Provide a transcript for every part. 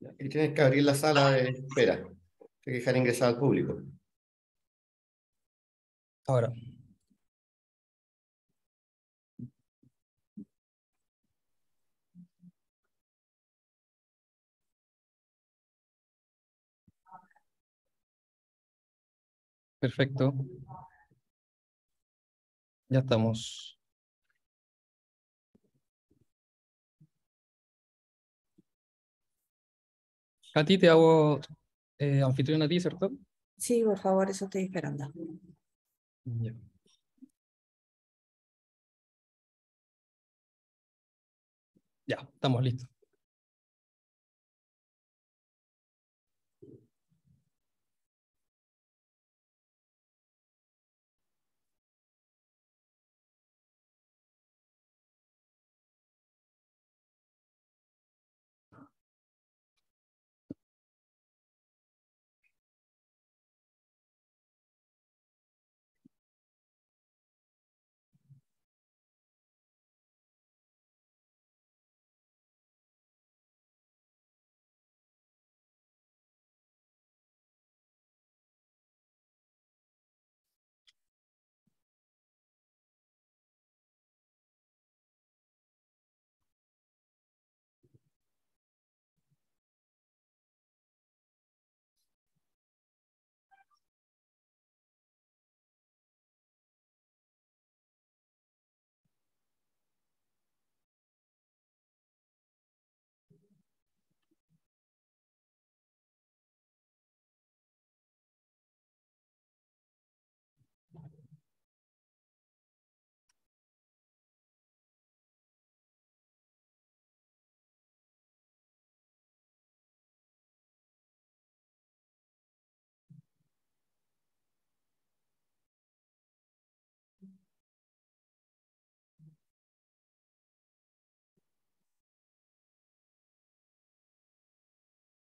Y tienes que abrir la sala de espera. Tienes que dejar ingresar al público. Ahora. Perfecto. Ya estamos. Katy, te hago anfitrión a ti, ¿cierto? Sí, por favor, eso estoy esperando. Ya. Ya, estamos listos.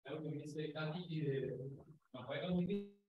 Algo que dice Katy de Rafael, muy bien.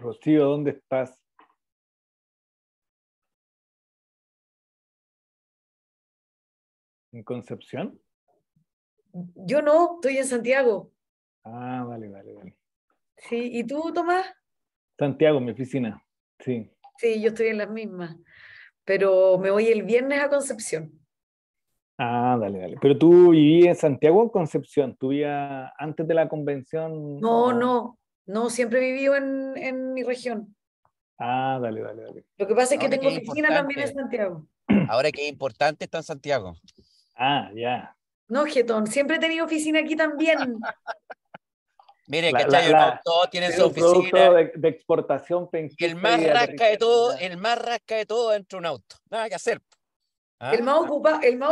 Rocío, ¿dónde estás? ¿En Concepción? Yo no, estoy en Santiago. Ah, vale, vale, vale. Sí, ¿y tú, Tomás? Santiago, mi oficina. Sí. Sí, yo estoy en las mismas, pero me voy el viernes a Concepción. Ah, dale, dale. Pero tú vivías en Santiago o en Concepción. ¿Tú vivías antes de la convención? No, no, no, siempre he vivido en mi región. Ah, dale, dale, dale. Lo que pasa es que Ahora tengo que es oficina también en importante, Santiago. ahora que es importante está en Santiago. Ah, ya. No, Getón, siempre he tenido oficina aquí también. Mire, La- ¿cachai? la- Todos tienen Es su un producto oficina. de exportación. Y el más rasca de todo, el más rasca de todo dentro de un auto. Nada que hacer. ¿Ah? El más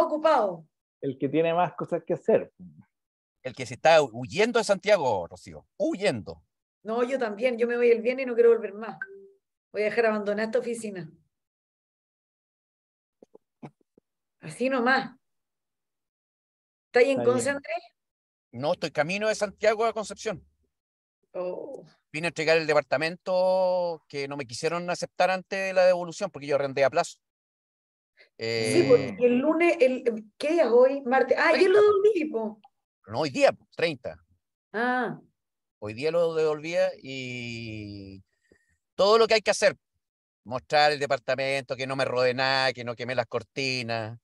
ocupado. El que tiene más cosas que hacer. El que se está huyendo de Santiago, Rocío. Huyendo. No, yo también. Yo me voy el viernes y no quiero volver más. Voy a dejar abandonada esta oficina. Así nomás. ¿Está ahí en Está Conce, bien. Andrés? No, estoy camino de Santiago a Concepción. Oh. Vine a entregar el departamento que no me quisieron aceptar antes de la devolución porque yo arrendé a plazo. Sí, pues, y el lunes, ¿qué día es hoy? Martes. Ah, ayer lo 30. devolví, po. No, hoy día, 30. Ah, Hoy día lo devolvía y todo lo que hay que hacer. Mostrar el departamento, que no me robe nada, que no queme las cortinas.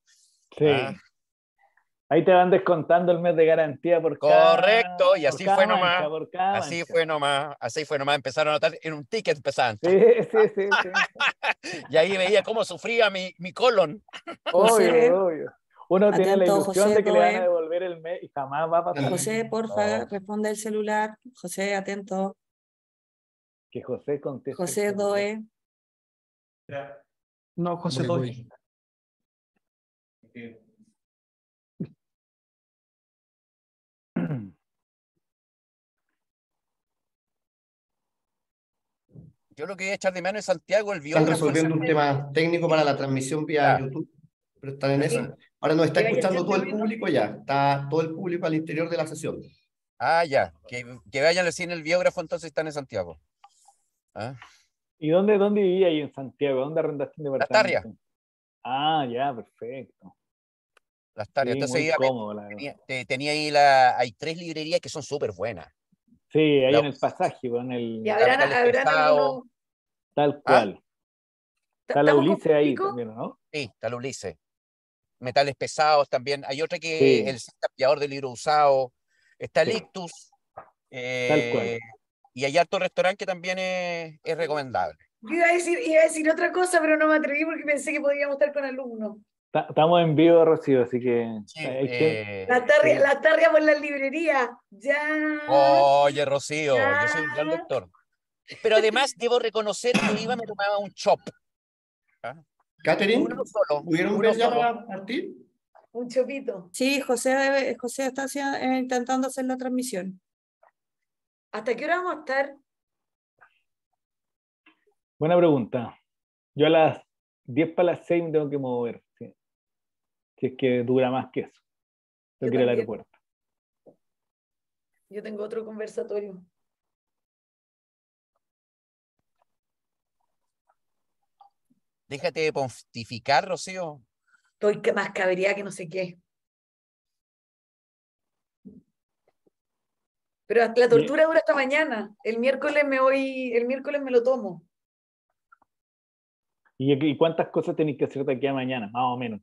Sí. Ah. Ahí te van descontando el mes de garantía por Correcto, y por así cada fue mancha, nomás. por cada Así mancha. fue nomás. Empezaron a notar en un ticket empezaban. Sí, sí, sí, sí. Y ahí veía cómo sufría mi colon. José, Obvio, obvio. Uno tiene la atento, ilusión José de que le van a Doe. devolver el mes y jamás va a pasar. José, porfa, No. responde el celular. José, atento. Que José conteste. José Doe. No, José Muy, Doy. muy. Yo lo que voy a echar de menos es Santiago, el Están biógrafo. resolviendo un tema técnico para la transmisión vía Ya. YouTube, pero están en Sí. eso. Ahora nos está ¿Qué vaya a escuchando echar todo de el menos? público ya. Está todo el público al interior de la sesión. Ah, ya. Que vayan al cine el biógrafo, entonces están en Santiago. ¿Ah? ¿Y dónde vivía ahí en Santiago? ¿Dónde arrendaste un Las departamento? Tarrias. Ah, ya, perfecto. Las Tarrias. Sí, Entonces muy iba- cómodo, la verdad. tenía ahí hay 3 librerías que son súper buenas. Sí, ahí La- en el pasaje, con el ¿y habrán Capitales pesados. algunos? tal ¿Ah? cual. Está la ¿Estamos con Ulises ahí público? también, ¿no? Sí, está la Ulises. Metales pesados también. Hay otra que Sí. el tapiador de libro usado. Está el Sí. Ictus. Tal cual. Y hay harto restaurante que también es recomendable. Yo iba a decir otra cosa, pero no me atreví porque pensé que podíamos estar con alumnos. Estamos en vivo, Rocío, así que Sí, hay que... La tarria por la librería. Ya. Oye, Rocío, yo soy un gran Ya. lector. Pero además debo reconocer que iba, me tomaba un chop. ¿Ah? Catherine, Uno solo. ¿pudieron Uno ver ya solo. para partir? Un chopito. Sí, José está intentando hacer la transmisión. ¿Hasta qué hora vamos a estar? Buena pregunta. Yo a las 10 para las 6 me tengo que mover. Sí. Si es que dura más que eso. Tengo que ir al también. aeropuerto. Yo tengo otro conversatorio. Déjate de pontificar, Rocío. Estoy más cabreada que no sé qué. Pero la tortura dura hasta mañana. El miércoles me lo tomo. ¿Y cuántas cosas tenéis que hacer de aquí a mañana? Más o menos.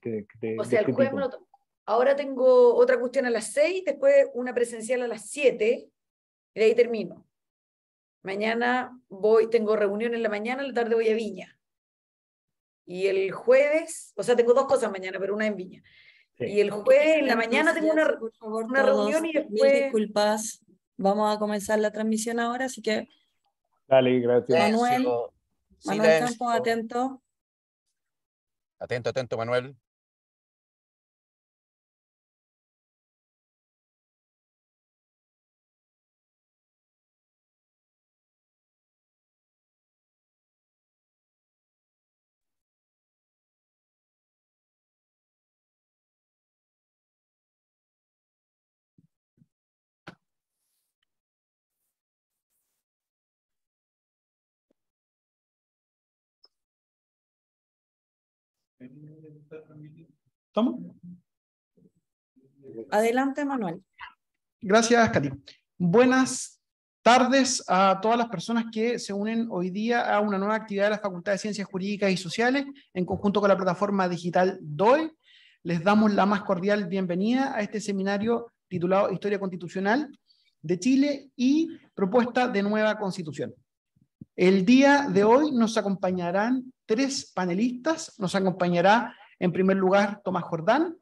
O sea, el jueves me lo tomo. Ahora tengo otra cuestión a las 6, después una presencial a las 7, y de ahí termino. Mañana tengo reunión en la mañana, en la tarde voy a Viña. Y el jueves, o sea, tengo 2 cosas mañana, pero una en Viña. Sí. Y el jueves en la mañana tengo una Por favor, una todos, reunión y mil después... disculpas. Vamos a comenzar la transmisión ahora, así que Dale, gracias. Manuel, Silencio, Manuel silencio. Campos, atento. Atento, atento, Manuel. ¿Estamos? Adelante, Manuel. Gracias, Katy. Buenas tardes a todas las personas que se unen hoy día a una nueva actividad de la Facultad de Ciencias Jurídicas y Sociales en conjunto con la plataforma digital DOE. Les damos la más cordial bienvenida a este seminario titulado Historia Constitucional de Chile y Propuesta de Nueva Constitución. El día de hoy nos acompañarán 3 panelistas. Nos acompañará en primer lugar Tomás Jordán,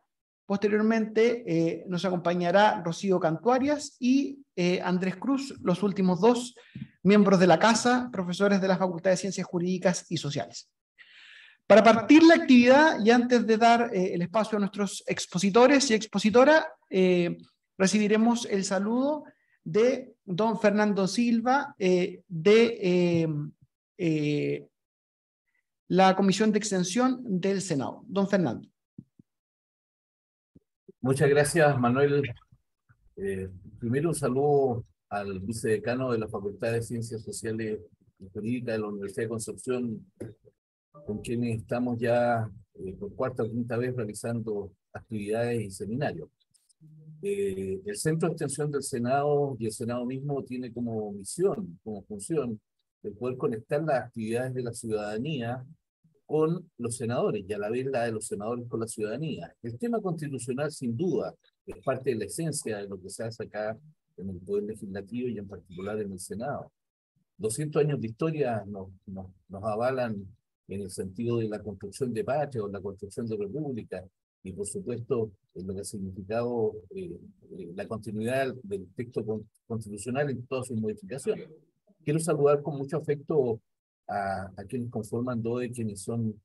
Posteriormente nos acompañará Rocío Cantuarias y Andrés Cruz, los últimos dos miembros de la casa, profesores de la Facultad de Ciencias Jurídicas y Sociales. Para partir la actividad y antes de dar el espacio a nuestros expositores y expositora, recibiremos el saludo de don Fernando Silva de la Comisión de Extensión del Senado. Don Fernando. Muchas gracias, Manuel. Primero un saludo al vicedecano de la Facultad de Ciencias Sociales y Jurídicas de la Universidad de Concepción, con quienes estamos ya por cuarta o quinta vez realizando actividades y seminarios. El Centro de Extensión del Senado y el Senado mismo tiene como misión, como función, el poder conectar las actividades de la ciudadanía con los senadores y a la vez la de los senadores con la ciudadanía. El tema constitucional, sin duda, es parte de la esencia de lo que se hace acá en el Poder Legislativo y en particular en el Senado. 200 años de historia nos avalan en el sentido de la construcción de patria o la construcción de república y, por supuesto, en lo que ha significado la continuidad del texto constitucional en todas sus modificaciones. Quiero saludar con mucho afecto a quienes conforman DOE, quienes son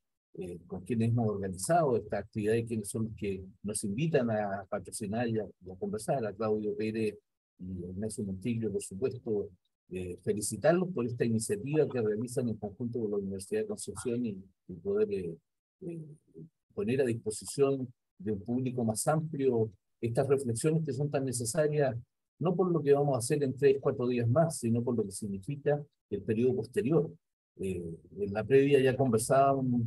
con quienes hemos organizado esta actividad y quienes son los que nos invitan a patrocinar y a conversar, a Claudio Pérez y Ignacio Montiglio, por supuesto, felicitarlos por esta iniciativa que realizan en conjunto con la Universidad de Concepción y poder poner a disposición de un público más amplio estas reflexiones que son tan necesarias, no por lo que vamos a hacer en 3 o 4 días más, sino por lo que significa el periodo posterior. En la previa ya conversábamos,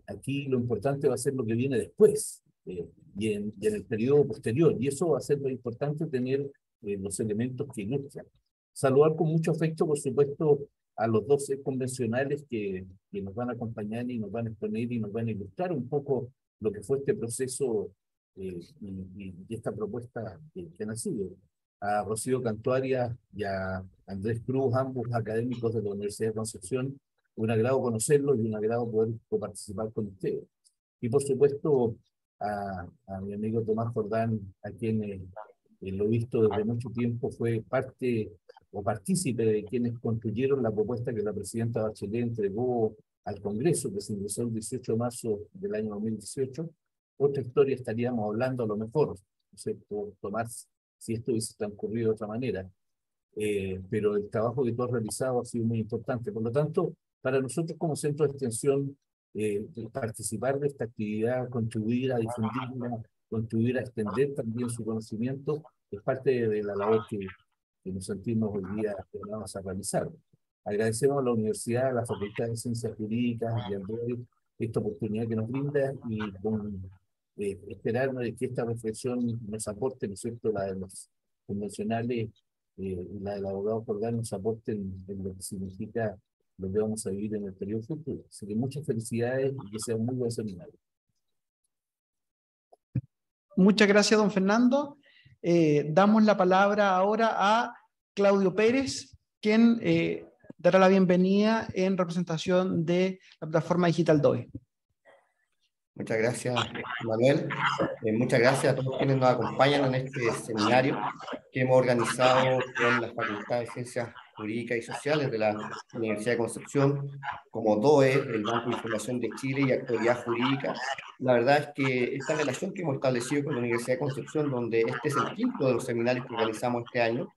aquí lo importante va a ser lo que viene después, y en el periodo posterior, y eso va a ser lo importante, tener los elementos que ilustran. Saludar con mucho afecto, por supuesto, a los 12 convencionales que nos van a acompañar y nos van a exponer y nos van a ilustrar un poco lo que fue este proceso y esta propuesta que ha nacido. A Rocío Cantuarias y a Andrés Cruz, ambos académicos de la Universidad de Concepción, un agrado conocerlos y un agrado poder participar con ustedes. Y por supuesto a mi amigo Tomás Jordán, a quien lo visto desde mucho tiempo, fue parte o partícipe de quienes construyeron la propuesta que la presidenta Bachelet entregó al Congreso, que se ingresó el 18 de marzo del año 2018. Otra historia estaríamos hablando a lo mejor, ¿no es cierto, Tomás, si esto hubiese transcurrido de otra manera? Pero el trabajo que tú has realizado ha sido muy importante. Por lo tanto, para nosotros como centro de extensión, participar de esta actividad, contribuir a difundirla, contribuir a extender también su conocimiento, es parte de la labor que nos sentimos hoy día que vamos a realizar. Agradecemos a la Universidad, a la Facultad de Ciencias Jurídicas y al DOE esta oportunidad que nos brinda y esperar que esta reflexión nos aporte, ¿no es cierto?, la de los convencionales y la del abogado Jordán nos aporten en lo que significa lo que vamos a vivir en el periodo futuro. Así que muchas felicidades y que sea un muy buen seminario. Muchas gracias, don Fernando. Damos la palabra ahora a Claudio Pérez, quien dará la bienvenida en representación de la plataforma digital DOE. Muchas gracias, Manuel. Muchas gracias a todos quienes nos acompañan en este seminario que hemos organizado con la Facultad de Ciencias Jurídicas y Sociales de la Universidad de Concepción, como DOE, el Banco de Información de Chile y Actualidad Jurídica. La verdad es que esta relación que hemos establecido con la Universidad de Concepción, donde este es el quinto de los seminarios que organizamos este año,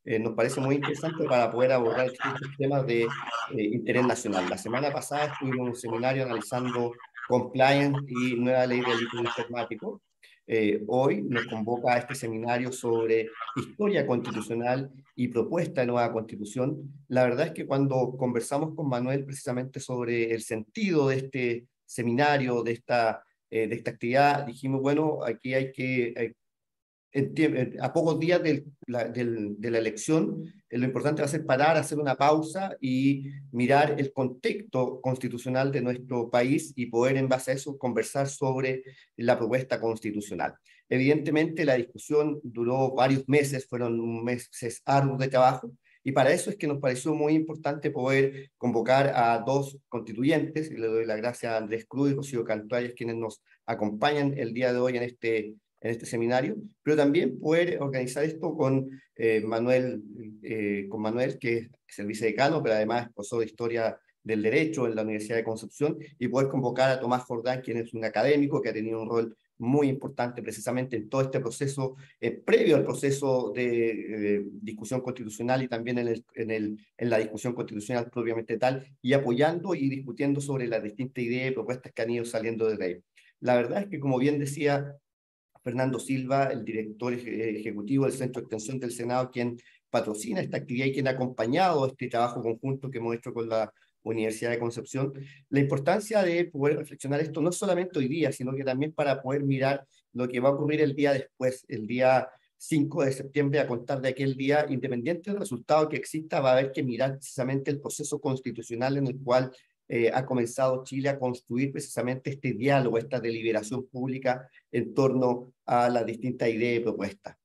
nos parece muy interesante para poder abordar distintos temas de interés nacional. La semana pasada estuvimos en un seminario analizando compliance y nueva ley de delito informático. Hoy nos convoca a este seminario sobre historia constitucional y propuesta de nueva constitución. La verdad es que cuando conversamos con Manuel precisamente sobre el sentido de este seminario, de esta actividad, dijimos, bueno, aquí hay que, a pocos días de la elección, lo importante va a ser parar, hacer una pausa y mirar el contexto constitucional de nuestro país y poder en base a eso conversar sobre la propuesta constitucional. Evidentemente la discusión duró varios meses, fueron meses arduos de trabajo Y para eso es que nos pareció muy importante poder convocar a dos constituyentes, y le doy las gracias a Andrés Cruz y Rocío Cantuarias, quienes nos acompañan el día de hoy en este seminario, pero también poder organizar esto con Manuel, que es el vicedecano, pero además es profesor de Historia del Derecho en la Universidad de Concepción, y poder convocar a Tomás Jordán, quien es un académico que ha tenido un rol muy importante precisamente en todo este proceso, previo al proceso de discusión constitucional y también en la discusión constitucional propiamente tal, y apoyando y discutiendo sobre las distintas ideas y propuestas que han ido saliendo desde ahí. La verdad es que, como bien decía Fernando Silva, el director ejecutivo del Centro de Extensión del Senado, quien patrocina esta actividad y quien ha acompañado este trabajo conjunto que hemos hecho con la Universidad de Concepción, la importancia de poder reflexionar esto no solamente hoy día, sino que también para poder mirar lo que va a ocurrir el día después, el día 5 de septiembre, a contar de aquel día, independiente del resultado que exista, va a haber que mirar precisamente el proceso constitucional en el cual ha comenzado Chile a construir precisamente este diálogo, esta deliberación pública en torno a las distintas ideas y propuestas.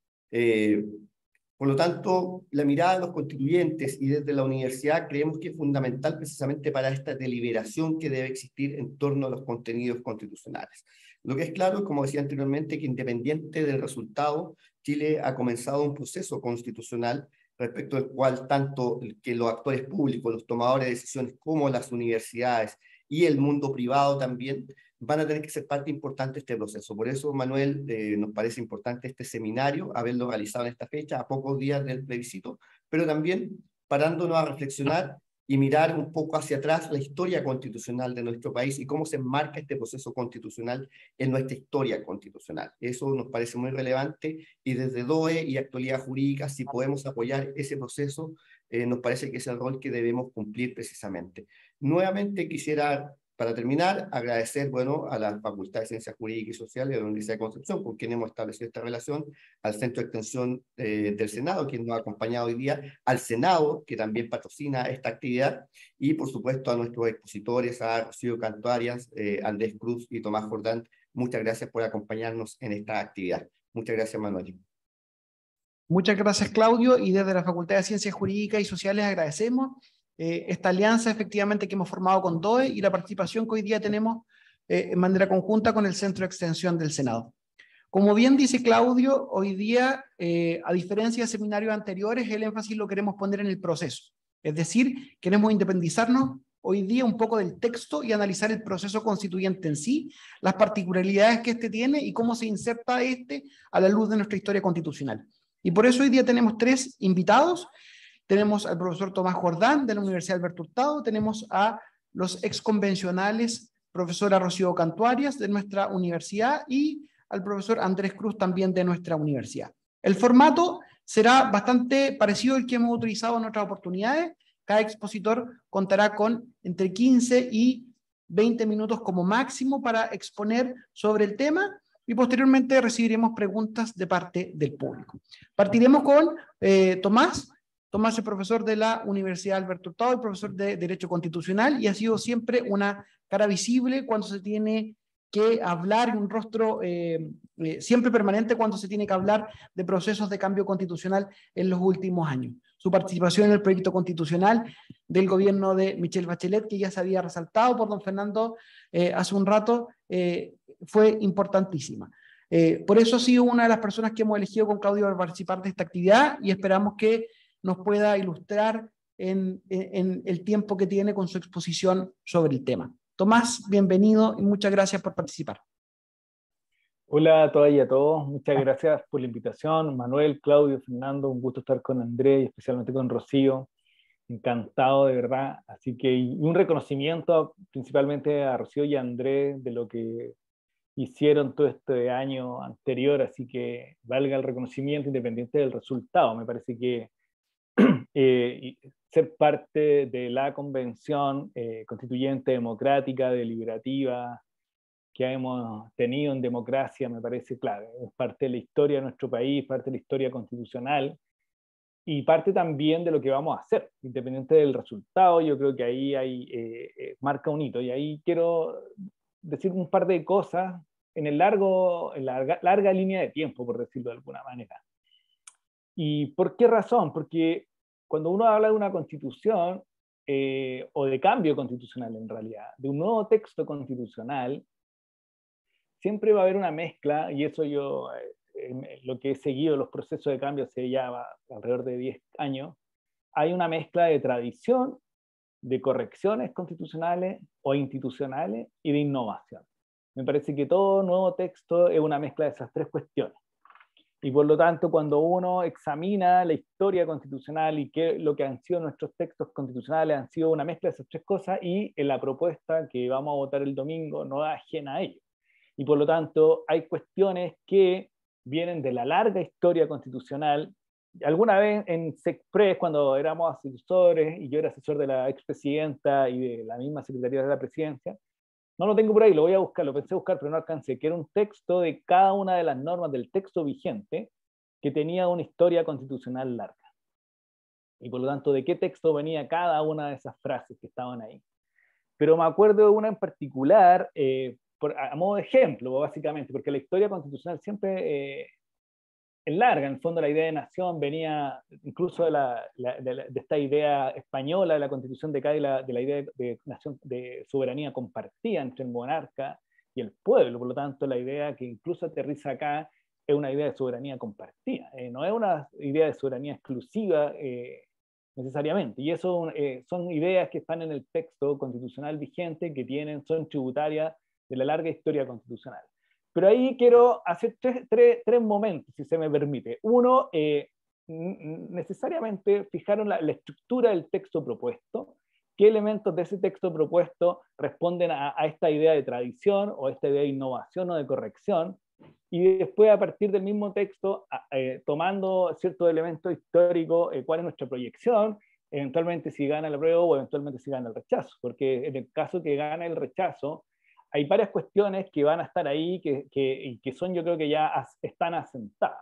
Por lo tanto, la mirada de los constituyentes y desde la universidad creemos que es fundamental precisamente para esta deliberación que debe existir en torno a los contenidos constitucionales. Lo que es claro, como decía anteriormente, que independiente del resultado, Chile ha comenzado un proceso constitucional respecto al cual tanto que los actores públicos, los tomadores de decisiones, como las universidades y el mundo privado también, van a tener que ser parte importante de este proceso. Por eso, Manuel, nos parece importante este seminario, haberlo realizado en esta fecha, a pocos días del plebiscito, pero también parándonos a reflexionar y mirar un poco hacia atrás la historia constitucional de nuestro país y cómo se enmarca este proceso constitucional en nuestra historia constitucional. Eso nos parece muy relevante y desde DOE y Actualidad Jurídica, si podemos apoyar ese proceso, nos parece que es el rol que debemos cumplir precisamente. Nuevamente quisiera, para terminar, agradecer, bueno, a la Facultad de Ciencias Jurídicas y Sociales de la Universidad de Concepción, con quien hemos establecido esta relación, al Centro de Extensión del Senado, quien nos ha acompañado hoy día, al Senado, que también patrocina esta actividad, y por supuesto a nuestros expositores, a Rocío Cantuarias, Andrés Cruz y Tomás Jordán. Muchas gracias por acompañarnos en esta actividad. Muchas gracias, Manuel. Muchas gracias, Claudio, y desde la Facultad de Ciencias Jurídicas y Sociales agradecemos esta alianza efectivamente que hemos formado con DOE y la participación que hoy día tenemos en manera conjunta con el Centro de Extensión del Senado. Como bien dice Claudio, hoy día, a diferencia de seminarios anteriores, el énfasis lo queremos poner en el proceso. Es decir, queremos independizarnos hoy día un poco del texto y analizar el proceso constituyente en sí, las particularidades que este tiene y cómo se inserta este a la luz de nuestra historia constitucional. Y por eso hoy día tenemos tres invitados. Tenemos al profesor Tomás Jordán de la Universidad Alberto Hurtado, tenemos a los exconvencionales profesora Rocío Cantuarias de nuestra universidad y al profesor Andrés Cruz también de nuestra universidad. El formato será bastante parecido al que hemos utilizado en otras oportunidades. Cada expositor contará con entre 15 y 20 minutos como máximo para exponer sobre el tema y posteriormente recibiremos preguntas de parte del público. Partiremos con Tomás. Tomás es profesor de la Universidad Alberto Hurtado y profesor de Derecho Constitucional y ha sido siempre una cara visible cuando se tiene que hablar y un rostro siempre permanente cuando se tiene que hablar de procesos de cambio constitucional en los últimos años. Su participación en el proyecto constitucional del gobierno de Michelle Bachelet, que ya se había resaltado por don Fernando hace un rato, fue importantísima. Por eso ha sido una de las personas que hemos elegido con Claudio para participar de esta actividad y esperamos que nos pueda ilustrar en el tiempo que tiene con su exposición sobre el tema. Tomás, bienvenido y muchas gracias por participar. Hola a todas y a todos, muchas gracias por la invitación. Manuel, Claudio, Fernando, un gusto estar con Andrés y especialmente con Rocío. Encantado de verdad. Así que y un reconocimiento principalmente a Rocío y a Andrés de lo que hicieron todo este año anterior, así que valga el reconocimiento independiente del resultado. Me parece que ser parte de la convención constituyente democrática, deliberativa, que hemos tenido en democracia, me parece clave. Es parte de la historia de nuestro país, parte de la historia constitucional y parte también de lo que vamos a hacer, independiente del resultado. Yo creo que ahí hay, marca un hito y ahí quiero decir un par de cosas en larga línea de tiempo, por decirlo de alguna manera. ¿Y por qué razón? Porque cuando uno habla de una constitución, o de cambio constitucional en realidad, de un nuevo texto constitucional, siempre va a haber una mezcla, y eso yo, lo que he seguido los procesos de cambio hace ya alrededor de 10 años, hay una mezcla de tradición, de correcciones constitucionales o institucionales y de innovación. Me parece que todo nuevo texto es una mezcla de esas tres cuestiones. Y por lo tanto, cuando uno examina la historia constitucional y qué lo que han sido nuestros textos constitucionales, han sido una mezcla de esas tres cosas, y en la propuesta que vamos a votar el domingo no es ajena a ello. Y por lo tanto, hay cuestiones que vienen de la larga historia constitucional. Alguna vez en SECPRES, cuando éramos asesores, y yo era asesor de la expresidenta y de la misma Secretaría de la Presidencia, no lo tengo por ahí, lo voy a buscar, lo pensé buscar, pero no alcancé, que era un texto de cada una de las normas del texto vigente que tenía una historia constitucional larga. Y por lo tanto, de qué texto venía cada una de esas frases que estaban ahí. Pero me acuerdo de una en particular, a modo de ejemplo, básicamente, porque la historia constitucional siempre es larga. En el fondo, la idea de nación venía incluso de esta idea española de la Constitución de Cádiz, de la idea de nación, de soberanía compartida entre el monarca y el pueblo. Por lo tanto, la idea que incluso aterriza acá es una idea de soberanía compartida. No es una idea de soberanía exclusiva necesariamente. Y eso son ideas que están en el texto constitucional vigente, que son tributarias de la larga historia constitucional. Pero ahí quiero hacer tres momentos, si se me permite. Uno, necesariamente fijaron la estructura del texto propuesto, qué elementos de ese texto propuesto responden a esta idea de tradición, o esta idea de innovación o de corrección, y después a partir del mismo texto, tomando ciertos elementos históricos, cuál es nuestra proyección, eventualmente si gana el apruebo o eventualmente si gana el rechazo, porque en el caso que gane el rechazo, hay varias cuestiones que van a estar ahí y que son, yo creo que ya están asentadas.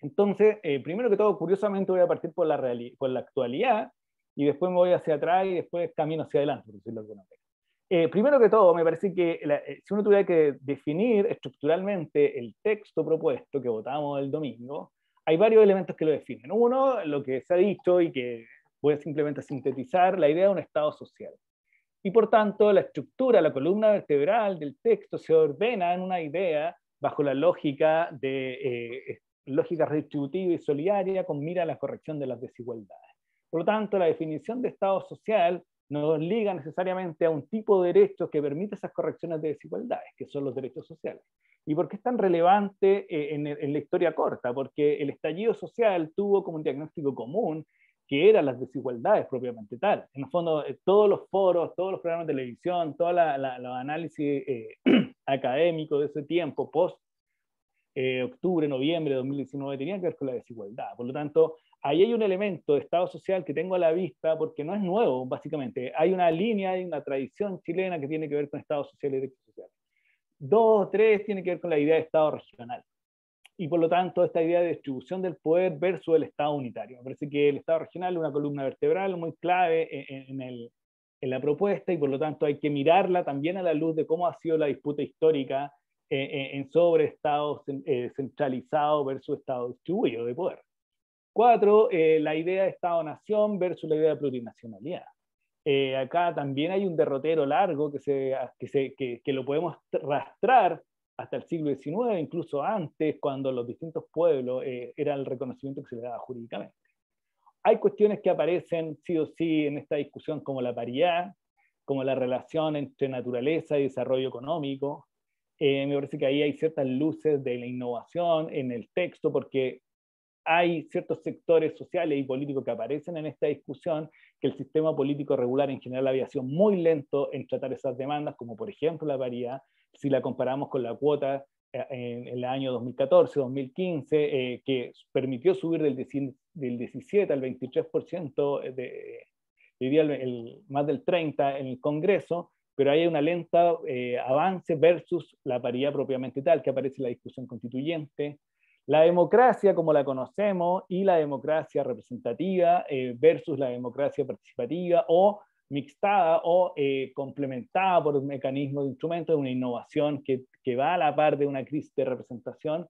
Entonces, primero que todo, curiosamente voy a partir por la actualidad, y después me voy hacia atrás y después camino hacia adelante, por decirlo de alguna manera. Primero que todo, me parece que si uno tuviera que definir estructuralmente el texto propuesto que votamos el domingo, hay varios elementos que lo definen. Uno, lo que se ha dicho y que voy a simplemente sintetizar, la idea de un Estado social. Y por tanto, la estructura, la columna vertebral del texto se ordena en una idea bajo la lógica lógica redistributiva y solidaria con mira a la corrección de las desigualdades. Por lo tanto, la definición de Estado social nos liga necesariamente a un tipo de derechos que permite esas correcciones de desigualdades, que son los derechos sociales. ¿Y por qué es tan relevante en la historia corta? Porque el estallido social tuvo como un diagnóstico común que eran las desigualdades propiamente tal. En el fondo, todos los foros, todos los programas de televisión, todo los análisis académicos de ese tiempo, post octubre, noviembre de 2019, tenían que ver con la desigualdad. Por lo tanto, ahí hay un elemento de Estado social que tengo a la vista porque no es nuevo, básicamente. Hay una línea, hay una tradición chilena que tiene que ver con Estado social y derechos sociales. 2, 3 tiene que ver con la idea de Estado regional. Y por lo tanto, esta idea de distribución del poder versus el Estado unitario. Me parece que el Estado regional es una columna vertebral muy clave en la propuesta, y por lo tanto hay que mirarla también a la luz de cómo ha sido la disputa histórica sobre Estado centralizado versus Estado distribuido de poder. 4, la idea de Estado-nación versus la idea de plurinacionalidad. Acá también hay un derrotero largo que lo podemos rastrar hasta el siglo XIX, incluso antes, cuando los distintos pueblos era el reconocimiento que se le daba jurídicamente. Hay cuestiones que aparecen sí o sí en esta discusión, como la paridad, como la relación entre naturaleza y desarrollo económico. Me parece que ahí hay ciertas luces de la innovación en el texto, porque hay ciertos sectores sociales y políticos que aparecen en esta discusión, que el sistema político regular en general había sido muy lento en tratar esas demandas, como por ejemplo la paridad, si la comparamos con la cuota en el año 2014, 2015, que permitió subir del 17 al 23%, diría más del 30% en el Congreso, pero hay una lenta avance versus la paridad propiamente tal, que aparece en la discusión constituyente. La democracia como la conocemos y la democracia representativa versus la democracia participativa o mixtada o complementada por un mecanismo de instrumentos, de una innovación que va a la par de una crisis de representación,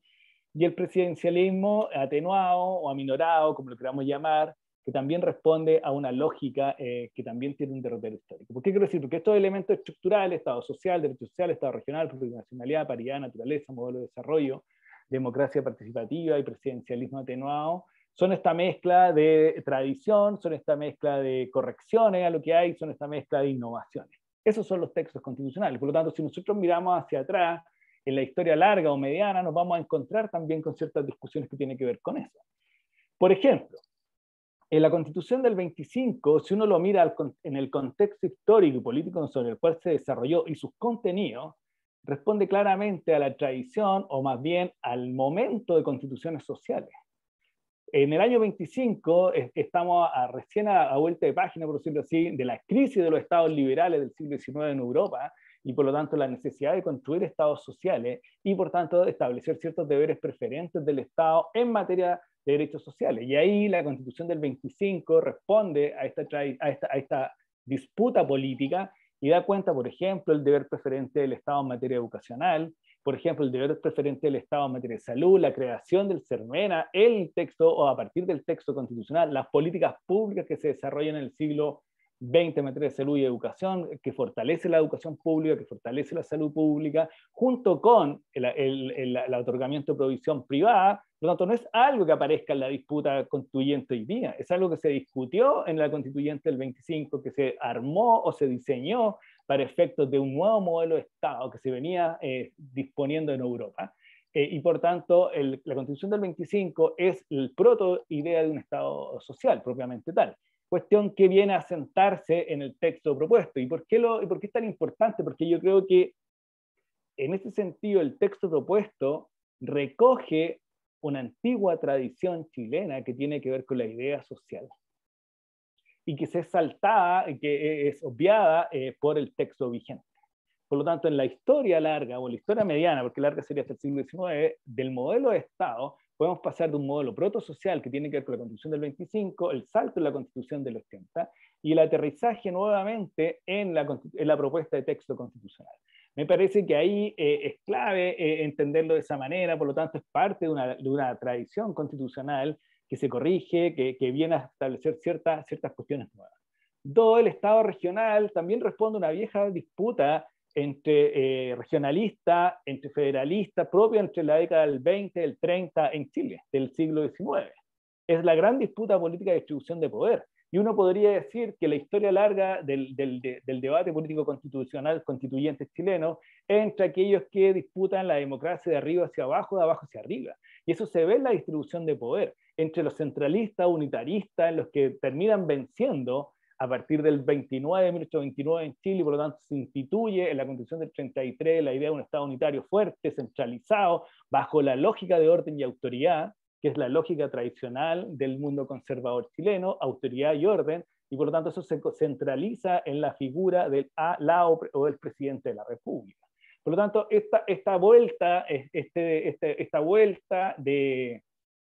y el presidencialismo atenuado o aminorado, como lo queramos llamar, que también responde a una lógica que también tiene un derrotero histórico. ¿Por qué quiero decir? Porque estos elementos estructurales, Estado social, derecho social, Estado regional, plurinacionalidad, paridad, naturaleza, modelo de desarrollo, democracia participativa y presidencialismo atenuado, son esta mezcla de tradición, son esta mezcla de correcciones a lo que hay, son esta mezcla de innovaciones. Esos son los textos constitucionales. Por lo tanto, si nosotros miramos hacia atrás, en la historia larga o mediana, nos vamos a encontrar también con ciertas discusiones que tienen que ver con eso. Por ejemplo, en la Constitución del 25, si uno lo mira en el contexto histórico y político sobre el cual se desarrolló y sus contenidos, responde claramente a la tradición, o más bien al momento de constituciones sociales. En el año 25 estamos recién a vuelta de página, por decirlo así, de la crisis de los estados liberales del siglo XIX en Europa, y por lo tanto la necesidad de construir estados sociales y por tanto establecer ciertos deberes preferentes del Estado en materia de derechos sociales. Y ahí la Constitución del 25 responde a esta disputa política y da cuenta, por ejemplo, el deber preferente del Estado en materia educacional, por ejemplo, el deber preferente del Estado en materia de salud, la creación del CERMENA, el texto o a partir del texto constitucional, las políticas públicas que se desarrollan en el siglo XX en materia de salud y educación, que fortalece la educación pública, que fortalece la salud pública, junto con el otorgamiento de provisión privada. Por lo tanto, no es algo que aparezca en la disputa constituyente hoy día, es algo que se discutió en la constituyente del 25, que se armó o se diseñó para efectos de un nuevo modelo de Estado que se venía disponiendo en Europa. Y por tanto, la Constitución del 25 es el proto-idea de un Estado social, propiamente tal. Cuestión que viene a sentarse en el texto propuesto. ¿Y por qué es tan importante? Porque yo creo que en ese sentido el texto propuesto recoge una antigua tradición chilena que tiene que ver con la idea social y que se es saltada, que es obviada por el texto vigente. Por lo tanto, en la historia larga o en la historia mediana, porque larga sería hasta el siglo XIX, del modelo de Estado, podemos pasar de un modelo protosocial que tiene que ver con la Constitución del 25, el salto en la Constitución del 80 y el aterrizaje nuevamente en la propuesta de texto constitucional. Me parece que ahí es clave entenderlo de esa manera, por lo tanto es parte de una tradición constitucional que se corrige, que viene a establecer ciertas cuestiones nuevas. El Estado regional también responde a una vieja disputa entre regionalista, entre federalista, propia entre la década del 20 y el 30 en Chile, del siglo XIX. Es la gran disputa política de distribución de poder. Y uno podría decir que la historia larga del debate político constitucional constituyente chileno es entre aquellos que disputan la democracia de arriba hacia abajo, de abajo hacia arriba. Y eso se ve en la distribución de poder, entre los centralistas, unitaristas, en los que terminan venciendo a partir del 1829 en Chile, y por lo tanto se instituye en la Constitución del 33 la idea de un Estado unitario fuerte, centralizado, bajo la lógica de orden y autoridad, que es la lógica tradicional del mundo conservador chileno, autoridad y orden, y por lo tanto eso se centraliza en la figura del o del presidente de la República. Por lo tanto, esta vuelta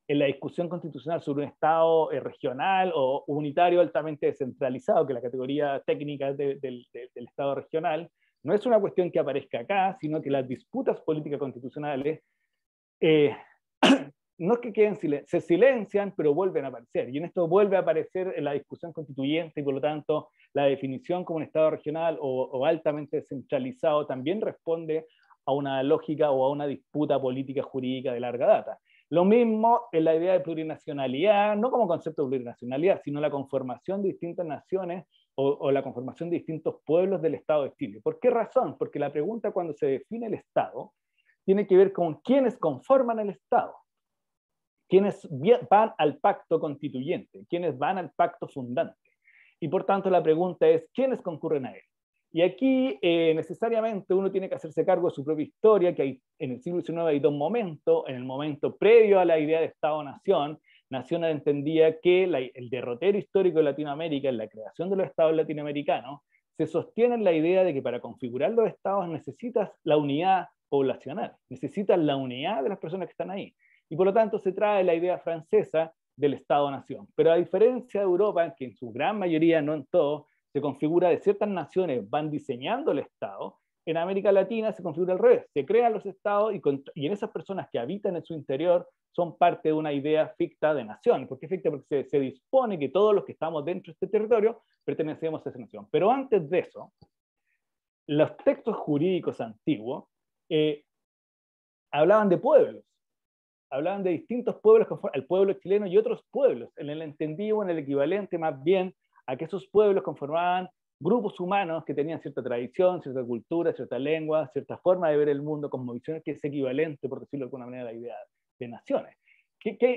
en la discusión constitucional sobre un Estado regional o unitario altamente descentralizado, que es la categoría técnica del Estado regional, no es una cuestión que aparezca acá, sino que las disputas políticas constitucionales no es que se silencian, pero vuelven a aparecer. Y en esto vuelve a aparecer en la discusión constituyente, y por lo tanto la definición como un Estado regional o altamente descentralizado también responde a una lógica o a una disputa política jurídica de larga data. Lo mismo en la idea de plurinacionalidad, no como concepto de plurinacionalidad, sino la conformación de distintas naciones o la conformación de distintos pueblos del Estado de Chile. ¿Por qué razón? Porque la pregunta cuando se define el Estado tiene que ver con quiénes conforman el Estado, quiénes van al pacto constituyente, quiénes van al pacto fundante. Y por tanto la pregunta es, ¿quiénes concurren a él? Y aquí necesariamente uno tiene que hacerse cargo de su propia historia, que en el siglo XIX hay dos momentos. En el momento previo a la idea de Estado-Nación, Nación entendía que el derrotero histórico de Latinoamérica, en la creación de los estados latinoamericanos, se sostiene en la idea de que para configurar los estados necesitas la unidad poblacional, necesitas la unidad de las personas que están ahí. Y por lo tanto se trae la idea francesa del Estado-Nación. Pero a diferencia de Europa, que en su gran mayoría, no en todo, se configura de ciertas naciones van diseñando el Estado, En América Latina se configura al revés, se crean los estados y en esas personas que habitan en su interior son parte de una idea ficta de nación. ¿Por qué ficta? Porque se dispone que todos los que estamos dentro de este territorio pertenecemos a esa nación. Pero antes de eso, los textos jurídicos antiguos hablaban de pueblos, hablaban de distintos pueblos, el pueblo chileno y otros pueblos, en el entendido, en el equivalente más bien a que esos pueblos conformaban grupos humanos que tenían cierta tradición, cierta cultura, cierta lengua, cierta forma de ver el mundo, cosmovisiones, que es equivalente, por decirlo de alguna manera, a la idea de naciones.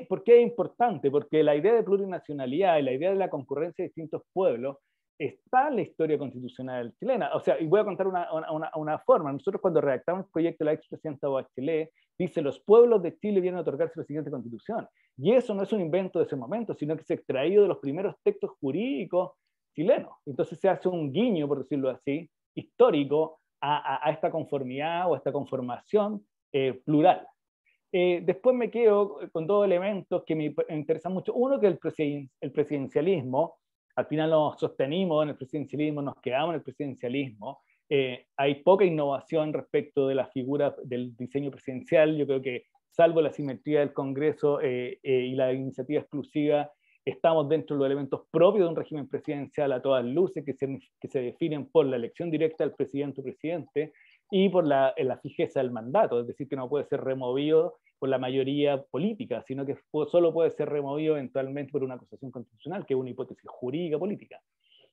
¿Por qué es importante? Porque la idea de plurinacionalidad y la idea de la concurrencia de distintos pueblos está en la historia constitucional chilena. O sea, y voy a contar una forma. Nosotros cuando redactamos el proyecto de la expresidenta Bachelet, dice, los pueblos de Chile vienen a otorgarse la siguiente constitución. Y eso no es un invento de ese momento, sino que se ha extraído de los primeros textos jurídicos chilenos. Entonces se hace un guiño, por decirlo así, histórico a esta conformidad o a esta conformación plural. Después me quedo con dos elementos que me interesan mucho. Uno, que el presidencialismo, al final nos sostenimos en el presidencialismo, nos quedamos en el presidencialismo. Hay poca innovación respecto de la figura del diseño presidencial. Yo creo que, salvo la simetría del Congreso y la iniciativa exclusiva, estamos dentro de los elementos propios de un régimen presidencial a todas luces, que se definen por la elección directa del presidente o presidente y por la fijeza del mandato, es decir, que no puede ser removido por la mayoría política, sino que solo puede ser removido eventualmente por una acusación constitucional, que es una hipótesis jurídica política.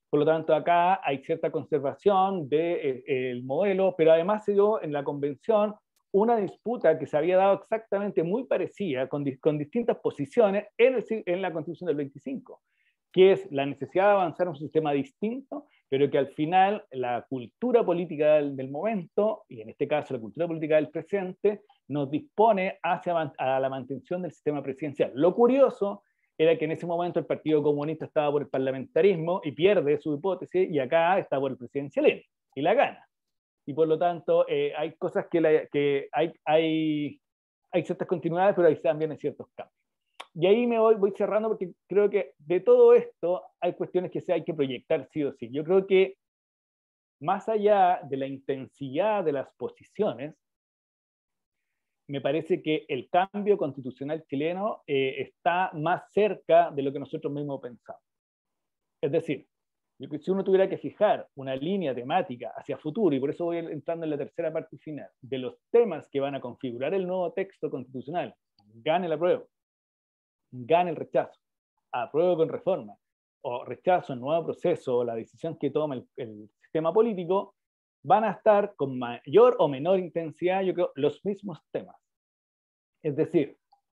Por lo tanto, acá hay cierta conservación del modelo, pero además se dio en la convención una disputa que se había dado exactamente muy parecida, con distintas posiciones en la Constitución del 25, que es la necesidad de avanzar en un sistema distinto, pero que al final la cultura política del momento, y en este caso la cultura política del presente, nos dispone a la mantención del sistema presidencial. Lo curioso era que en ese momento el Partido Comunista estaba por el parlamentarismo y pierde su hipótesis, y acá está por el presidencialismo y la gana. Y por lo tanto hay cosas que hay ciertas continuidades, pero también hay ciertos cambios. Y ahí voy cerrando, porque creo que de todo esto hay cuestiones que hay que proyectar sí o sí. Yo creo que más allá de la intensidad de las posiciones, me parece que el cambio constitucional chileno está más cerca de lo que nosotros mismos pensamos. Es decir, si uno tuviera que fijar una línea temática hacia futuro, y por eso voy entrando en la tercera parte final, de los temas que van a configurar el nuevo texto constitucional, gane el apruebo, gane el rechazo, apruebo con reforma, o rechazo el nuevo proceso, o la decisión que toma el sistema político, van a estar con mayor o menor intensidad, yo creo, los mismos temas. Es decir,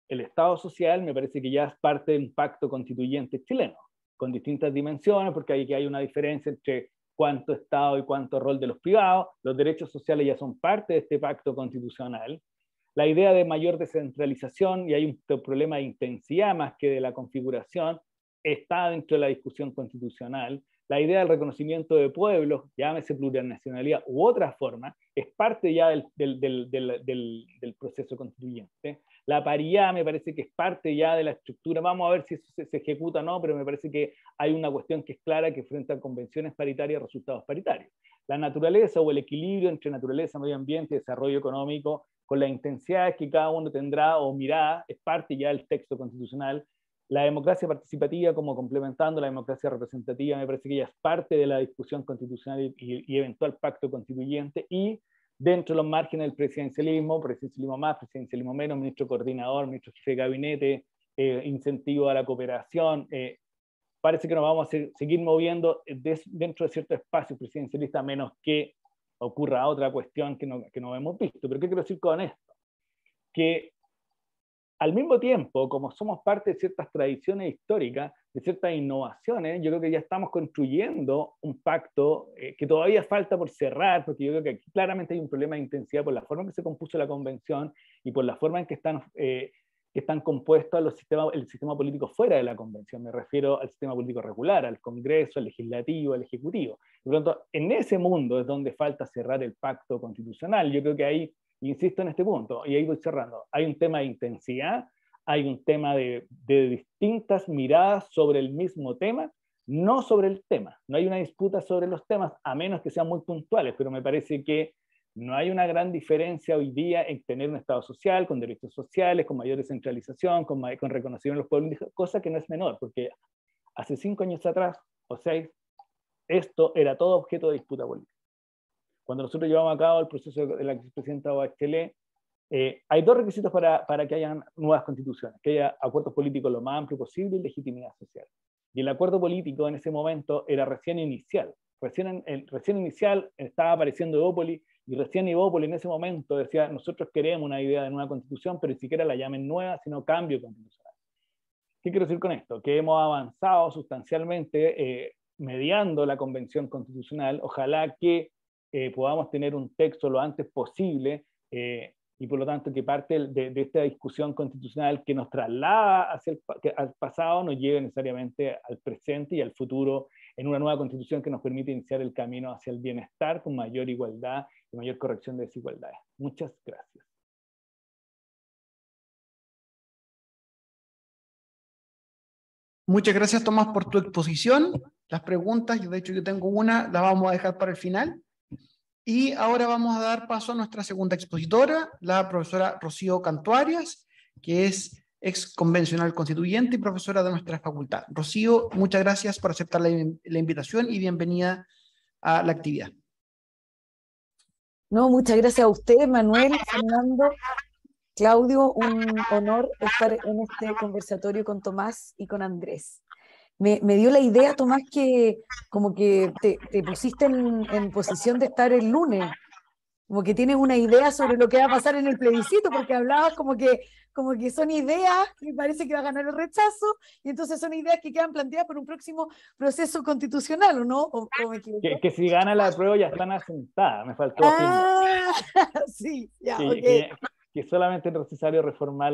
el Estado social me parece que ya es parte de un pacto constituyente chileno, con distintas dimensiones, porque hay una diferencia entre cuánto Estado y cuánto rol de los privados. Los derechos sociales ya son parte de este pacto constitucional. La idea de mayor descentralización, y hay un problema de intensidad más que de la configuración, está dentro de la discusión constitucional. La idea del reconocimiento de pueblos, llámese plurinacionalidad u otra forma, es parte ya del proceso constituyente. La paridad me parece que es parte ya de la estructura. Vamos a ver si eso se ejecuta o no, pero me parece que hay una cuestión que es clara, que frente a convenciones paritarias, resultados paritarios. La naturaleza o el equilibrio entre naturaleza, medio ambiente y desarrollo económico, con las intensidades que cada uno tendrá o mirada, es parte ya del texto constitucional. La democracia participativa, como complementando la democracia representativa, me parece que ya es parte de la discusión constitucional y eventual pacto constituyente, y dentro de los márgenes del presidencialismo más, presidencialismo menos, ministro coordinador, ministro jefe de gabinete, incentivo a la cooperación, parece que nos vamos a seguir moviendo dentro de cierto espacio presidencialista, menos que ocurra otra cuestión que no hemos visto. ¿Pero qué quiero decir con esto? Que al mismo tiempo, como somos parte de ciertas tradiciones históricas, de ciertas innovaciones, yo creo que ya estamos construyendo un pacto que todavía falta por cerrar, porque yo creo que aquí claramente hay un problema de intensidad por la forma en que se compuso la convención y por la forma en que están compuestos el sistema político fuera de la convención. Me refiero al sistema político regular, al Congreso, al Legislativo, al Ejecutivo. Por lo tanto, en ese mundo es donde falta cerrar el pacto constitucional. Yo creo que ahí, insisto en este punto, y ahí voy cerrando, hay un tema de intensidad, hay un tema de distintas miradas sobre el mismo tema, no sobre el tema. No hay una disputa sobre los temas, a menos que sean muy puntuales, pero me parece que No hay una gran diferencia hoy día en tener un Estado social, con derechos sociales, con mayor descentralización, con reconocimiento de los pueblos, cosa que no es menor, porque hace 5 años atrás, o 6, esto era todo objeto de disputa política. Cuando nosotros llevamos a cabo el proceso de la expresidenta Bachelet, hay 2 requisitos para que haya nuevas constituciones: que haya acuerdos políticos lo más amplio posible y legitimidad social. Y el acuerdo político en ese momento era recién inicial. Recién inicial estaba apareciendo Evópolis, y recién Evópolis en ese momento decía: nosotros queremos una idea de nueva constitución, pero ni siquiera la llamen nueva, sino cambio constitucional. ¿Qué quiero decir con esto? Que hemos avanzado sustancialmente mediando la convención constitucional. Ojalá que podamos tener un texto lo antes posible, y por lo tanto que parte de esta discusión constitucional que nos traslada al pasado nos lleve necesariamente al presente y al futuro en una nueva constitución que nos permite iniciar el camino hacia el bienestar con mayor igualdad y mayor corrección de desigualdades. Muchas gracias. Muchas gracias, Tomás, por tu exposición. Las preguntas, de hecho yo tengo una, la vamos a dejar para el final. Y ahora vamos a dar paso a nuestra segunda expositora, la profesora Rocío Canto Arias, que es ex convencional constituyente y profesora de nuestra facultad. Rocío, muchas gracias por aceptar la invitación y bienvenida a la actividad. No, muchas gracias a usted, Manuel, Fernando, Claudio, un honor estar en este conversatorio con Tomás y con Andrés. Me dio la idea, Tomás, que como que te pusiste en posición de estar el lunes, como que tienes una idea sobre lo que va a pasar en el plebiscito, porque hablabas como que son ideas y parece que va a ganar el rechazo, y entonces son ideas que quedan planteadas por un próximo proceso constitucional, ¿o no? ¿O me equivoco? Que si gana la prueba ya están asentadas, me faltó sí, ya, que solamente es necesario reformar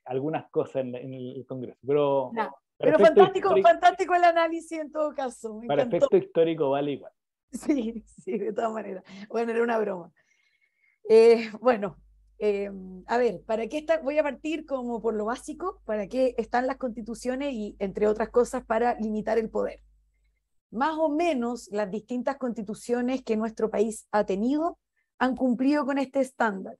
algunas cosas en el Congreso, pero... No. Pero fantástico el análisis en todo caso. Me para encantó. efecto histórico vale igual. Sí, de todas maneras. Bueno, era una broma. A ver, ¿para qué voy a partir como por lo básico? ¿Para qué están las constituciones? Y entre otras cosas, para limitar el poder. Más o menos las distintas constituciones que nuestro país ha tenido han cumplido con este estándar.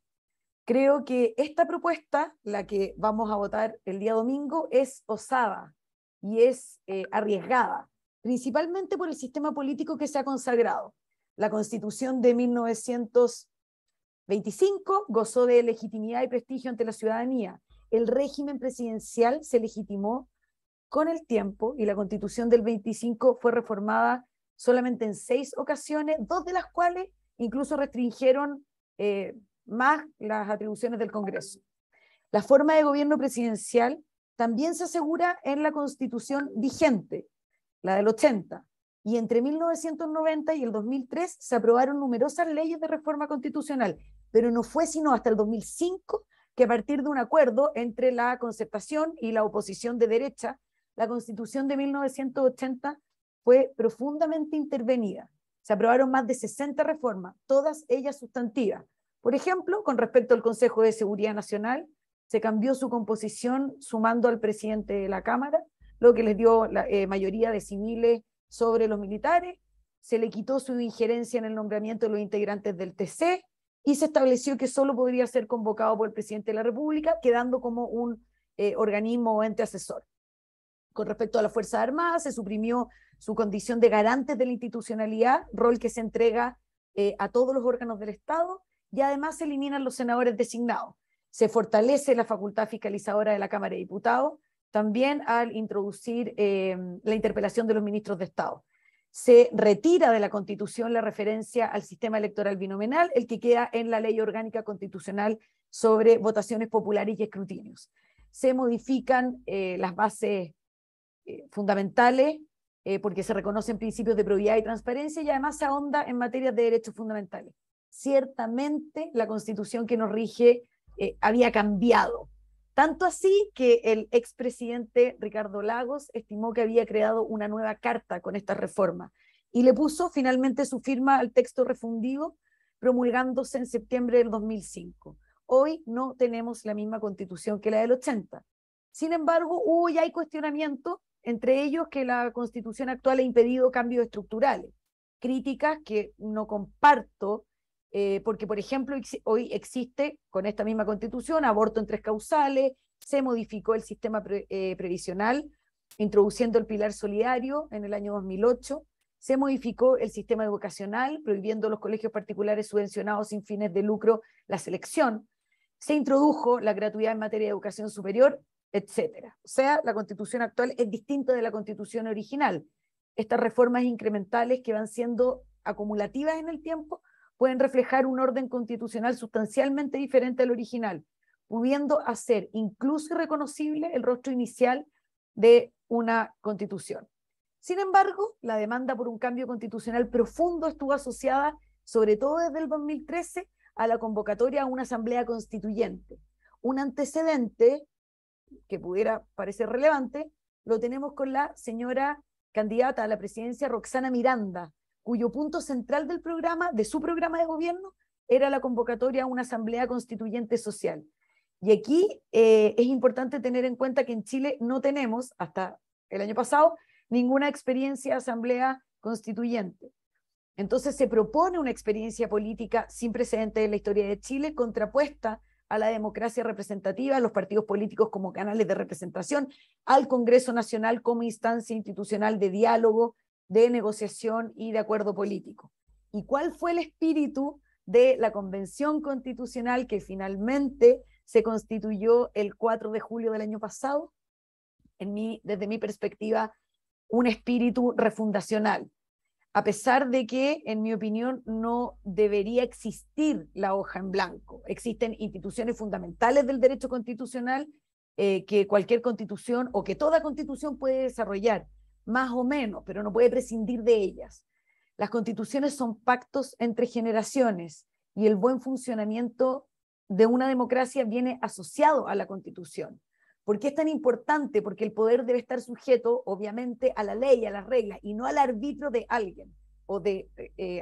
Creo que esta propuesta, la que vamos a votar el día domingo, es osada y es arriesgada, principalmente por el sistema político que se ha consagrado. La Constitución de 1925 gozó de legitimidad y prestigio ante la ciudadanía. El régimen presidencial se legitimó con el tiempo y la Constitución del 25 fue reformada solamente en 6 ocasiones, 2 de las cuales incluso restringieron más las atribuciones del Congreso. La forma de gobierno presidencial también se asegura en la Constitución vigente, la del 80, y entre 1990 y el 2003 se aprobaron numerosas leyes de reforma constitucional, pero no fue sino hasta el 2005 que a partir de un acuerdo entre la Concertación y la oposición de derecha, la Constitución de 1980 fue profundamente intervenida. Se aprobaron más de 60 reformas, todas ellas sustantivas. Por ejemplo, con respecto al Consejo de Seguridad Nacional, se cambió su composición sumando al presidente de la Cámara, lo que les dio la mayoría de civiles sobre los militares, se le quitó su injerencia en el nombramiento de los integrantes del TC y se estableció que solo podría ser convocado por el presidente de la República, quedando como un organismo o ente asesor. Con respecto a las Fuerzas Armadas, se suprimió su condición de garantes de la institucionalidad, rol que se entrega a todos los órganos del Estado, y además se eliminan los senadores designados. Se fortalece la facultad fiscalizadora de la Cámara de Diputados, también al introducir la interpelación de los ministros de Estado. Se retira de la Constitución la referencia al sistema electoral binominal, el que queda en la Ley Orgánica Constitucional sobre votaciones populares y escrutinios. Se modifican las bases fundamentales porque se reconocen principios de probidad y transparencia y además se ahonda en materias de derechos fundamentales. Ciertamente la Constitución que nos rige había cambiado, tanto así que el expresidente Ricardo Lagos estimó que había creado una nueva carta con esta reforma y le puso finalmente su firma al texto refundido, promulgándose en septiembre del 2005. Hoy no tenemos la misma Constitución que la del 80. Sin embargo, hubo y hay cuestionamientos, entre ellos que la Constitución actual ha impedido cambios estructurales, críticas que no comparto porque, por ejemplo, hoy existe con esta misma Constitución aborto en 3 causales, se modificó el sistema previsional, introduciendo el pilar solidario en el año 2008, se modificó el sistema educacional, prohibiendo los colegios particulares subvencionados sin fines de lucro la selección, se introdujo la gratuidad en materia de educación superior, etcétera. O sea, la Constitución actual es distinta de la Constitución original. Estas reformas incrementales que van siendo acumulativas en el tiempo pueden reflejar un orden constitucional sustancialmente diferente al original, pudiendo hacer incluso irreconocible el rostro inicial de una constitución. Sin embargo, la demanda por un cambio constitucional profundo estuvo asociada, sobre todo desde el 2013, a la convocatoria a una asamblea constituyente. Un antecedente que pudiera parecer relevante lo tenemos con la señora candidata a la presidencia Roxana Miranda, cuyo punto central del programa, de su programa de gobierno, era la convocatoria a una asamblea constituyente social. Y aquí es importante tener en cuenta que en Chile no tenemos, hasta el año pasado, ninguna experiencia de asamblea constituyente. Entonces se propone una experiencia política sin precedentes en la historia de Chile, contrapuesta a la democracia representativa, a los partidos políticos como canales de representación, al Congreso Nacional como instancia institucional de diálogo, de negociación y de acuerdo político. ¿Y cuál fue el espíritu de la Convención Constitucional que finalmente se constituyó el 4 de julio del año pasado? Desde mi perspectiva, un espíritu refundacional. A pesar de que, en mi opinión, no debería existir la hoja en blanco. Existen instituciones fundamentales del derecho constitucional que cualquier constitución o que toda constitución puede desarrollar, más o menos, pero no puede prescindir de ellas. Las constituciones son pactos entre generaciones y el buen funcionamiento de una democracia viene asociado a la Constitución. ¿Por qué es tan importante? Porque el poder debe estar sujeto, obviamente, a la ley, a las reglas, y no al arbitrio de alguien o de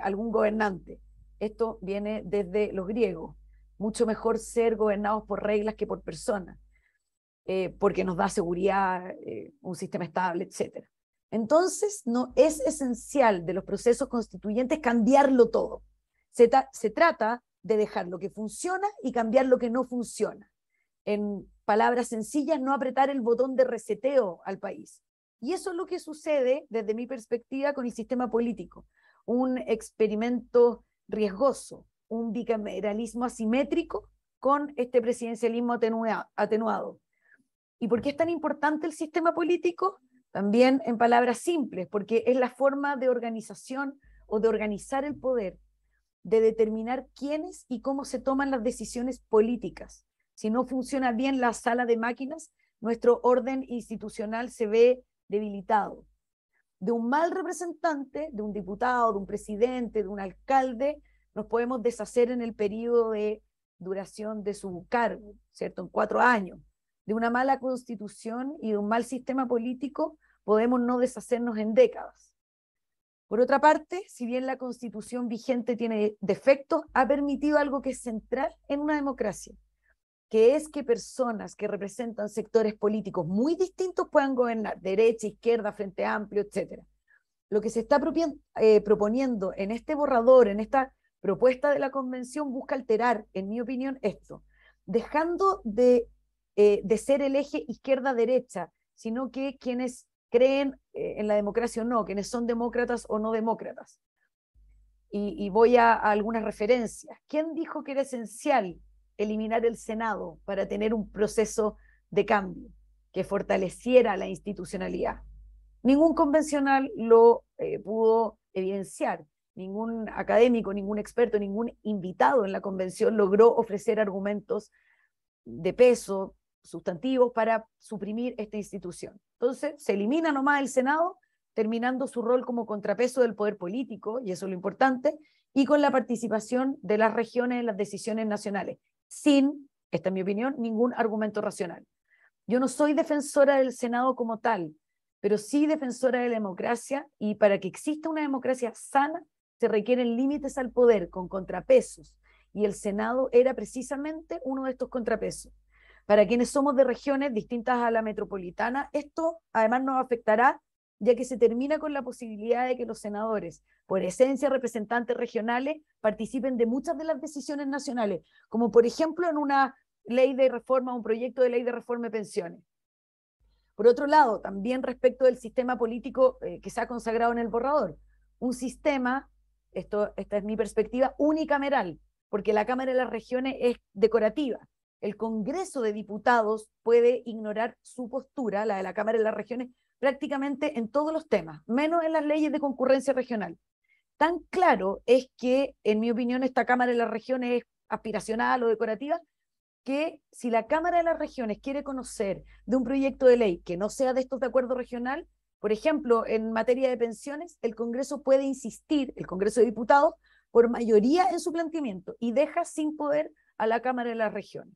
algún gobernante. Esto viene desde los griegos. Mucho mejor ser gobernados por reglas que por personas, porque nos da seguridad, un sistema estable, etc. Entonces, no es esencial de los procesos constituyentes cambiarlo todo. Se trata de dejar lo que funciona y cambiar lo que no funciona. En palabras sencillas, no apretar el botón de reseteo al país. Y eso es lo que sucede, desde mi perspectiva, con el sistema político. Un experimento riesgoso, un bicameralismo asimétrico con este presidencialismo atenuado. ¿Y por qué es tan importante el sistema político? También en palabras simples, porque es la forma de organización o de organizar el poder, de determinar quiénes y cómo se toman las decisiones políticas. Si no funciona bien la sala de máquinas, nuestro orden institucional se ve debilitado. De un mal representante, de un diputado, de un presidente, de un alcalde, nos podemos deshacer en el periodo de duración de su cargo, ¿cierto? En 4 años. De una mala constitución y de un mal sistema político, podemos no deshacernos en décadas. Por otra parte, si bien la constitución vigente tiene defectos, ha permitido algo que es central en una democracia, que es que personas que representan sectores políticos muy distintos puedan gobernar, derecha, izquierda, frente amplio, etc. Lo que se está proponiendo en este borrador, en esta propuesta de la convención, busca alterar, en mi opinión, esto, dejando de ser el eje izquierda-derecha, sino que quienes creen en la democracia o no, quienes son demócratas o no demócratas. Y voy a algunas referencias. ¿Quién dijo que era esencial eliminar el Senado para tener un proceso de cambio que fortaleciera la institucionalidad? Ningún convencional lo pudo evidenciar. Ningún académico, ningún experto, ningún invitado en la convención logró ofrecer argumentos de peso, sustantivos, para suprimir esta institución. Entonces, se elimina nomás el Senado, terminando su rol como contrapeso del poder político, y eso es lo importante, y con la participación de las regiones en las decisiones nacionales, sin, esta es mi opinión, ningún argumento racional. Yo no soy defensora del Senado como tal, pero sí defensora de la democracia, y para que exista una democracia sana, se requieren límites al poder con contrapesos, y el Senado era precisamente uno de estos contrapesos. Para quienes somos de regiones distintas a la metropolitana, esto además nos afectará ya que se termina con la posibilidad de que los senadores, por esencia representantes regionales, participen de muchas de las decisiones nacionales, como por ejemplo en una ley de reforma, un proyecto de ley de reforma de pensiones. Por otro lado, también respecto del sistema político que se ha consagrado en el borrador, un sistema, esta es mi perspectiva, unicameral, porque la Cámara de las Regiones es decorativa. El Congreso de Diputados puede ignorar su postura, la de la Cámara de las Regiones, prácticamente en todos los temas, menos en las leyes de concurrencia regional. Tan claro es que, en mi opinión, esta Cámara de las Regiones es aspiracional o decorativa, que si la Cámara de las Regiones quiere conocer de un proyecto de ley que no sea de estos de acuerdo regional, por ejemplo, en materia de pensiones, el Congreso puede insistir, el Congreso de Diputados, por mayoría en su planteamiento y deja sin poder a la Cámara de las Regiones.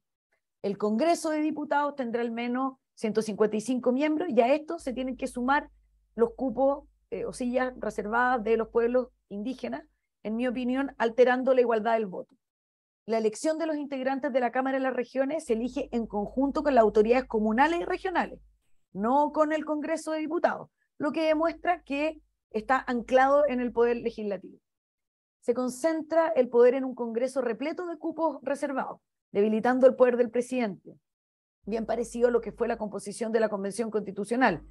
El Congreso de Diputados tendrá al menos 155 miembros y a esto se tienen que sumar los cupos o sillas reservadas de los pueblos indígenas, en mi opinión, alterando la igualdad del voto. La elección de los integrantes de la Cámara de las Regiones se elige en conjunto con las autoridades comunales y regionales, no con el Congreso de Diputados, lo que demuestra que está anclado en el poder legislativo. Se concentra el poder en un Congreso repleto de cupos reservados, debilitando el poder del presidente, bien parecido a lo que fue la composición de la Convención Constitucional.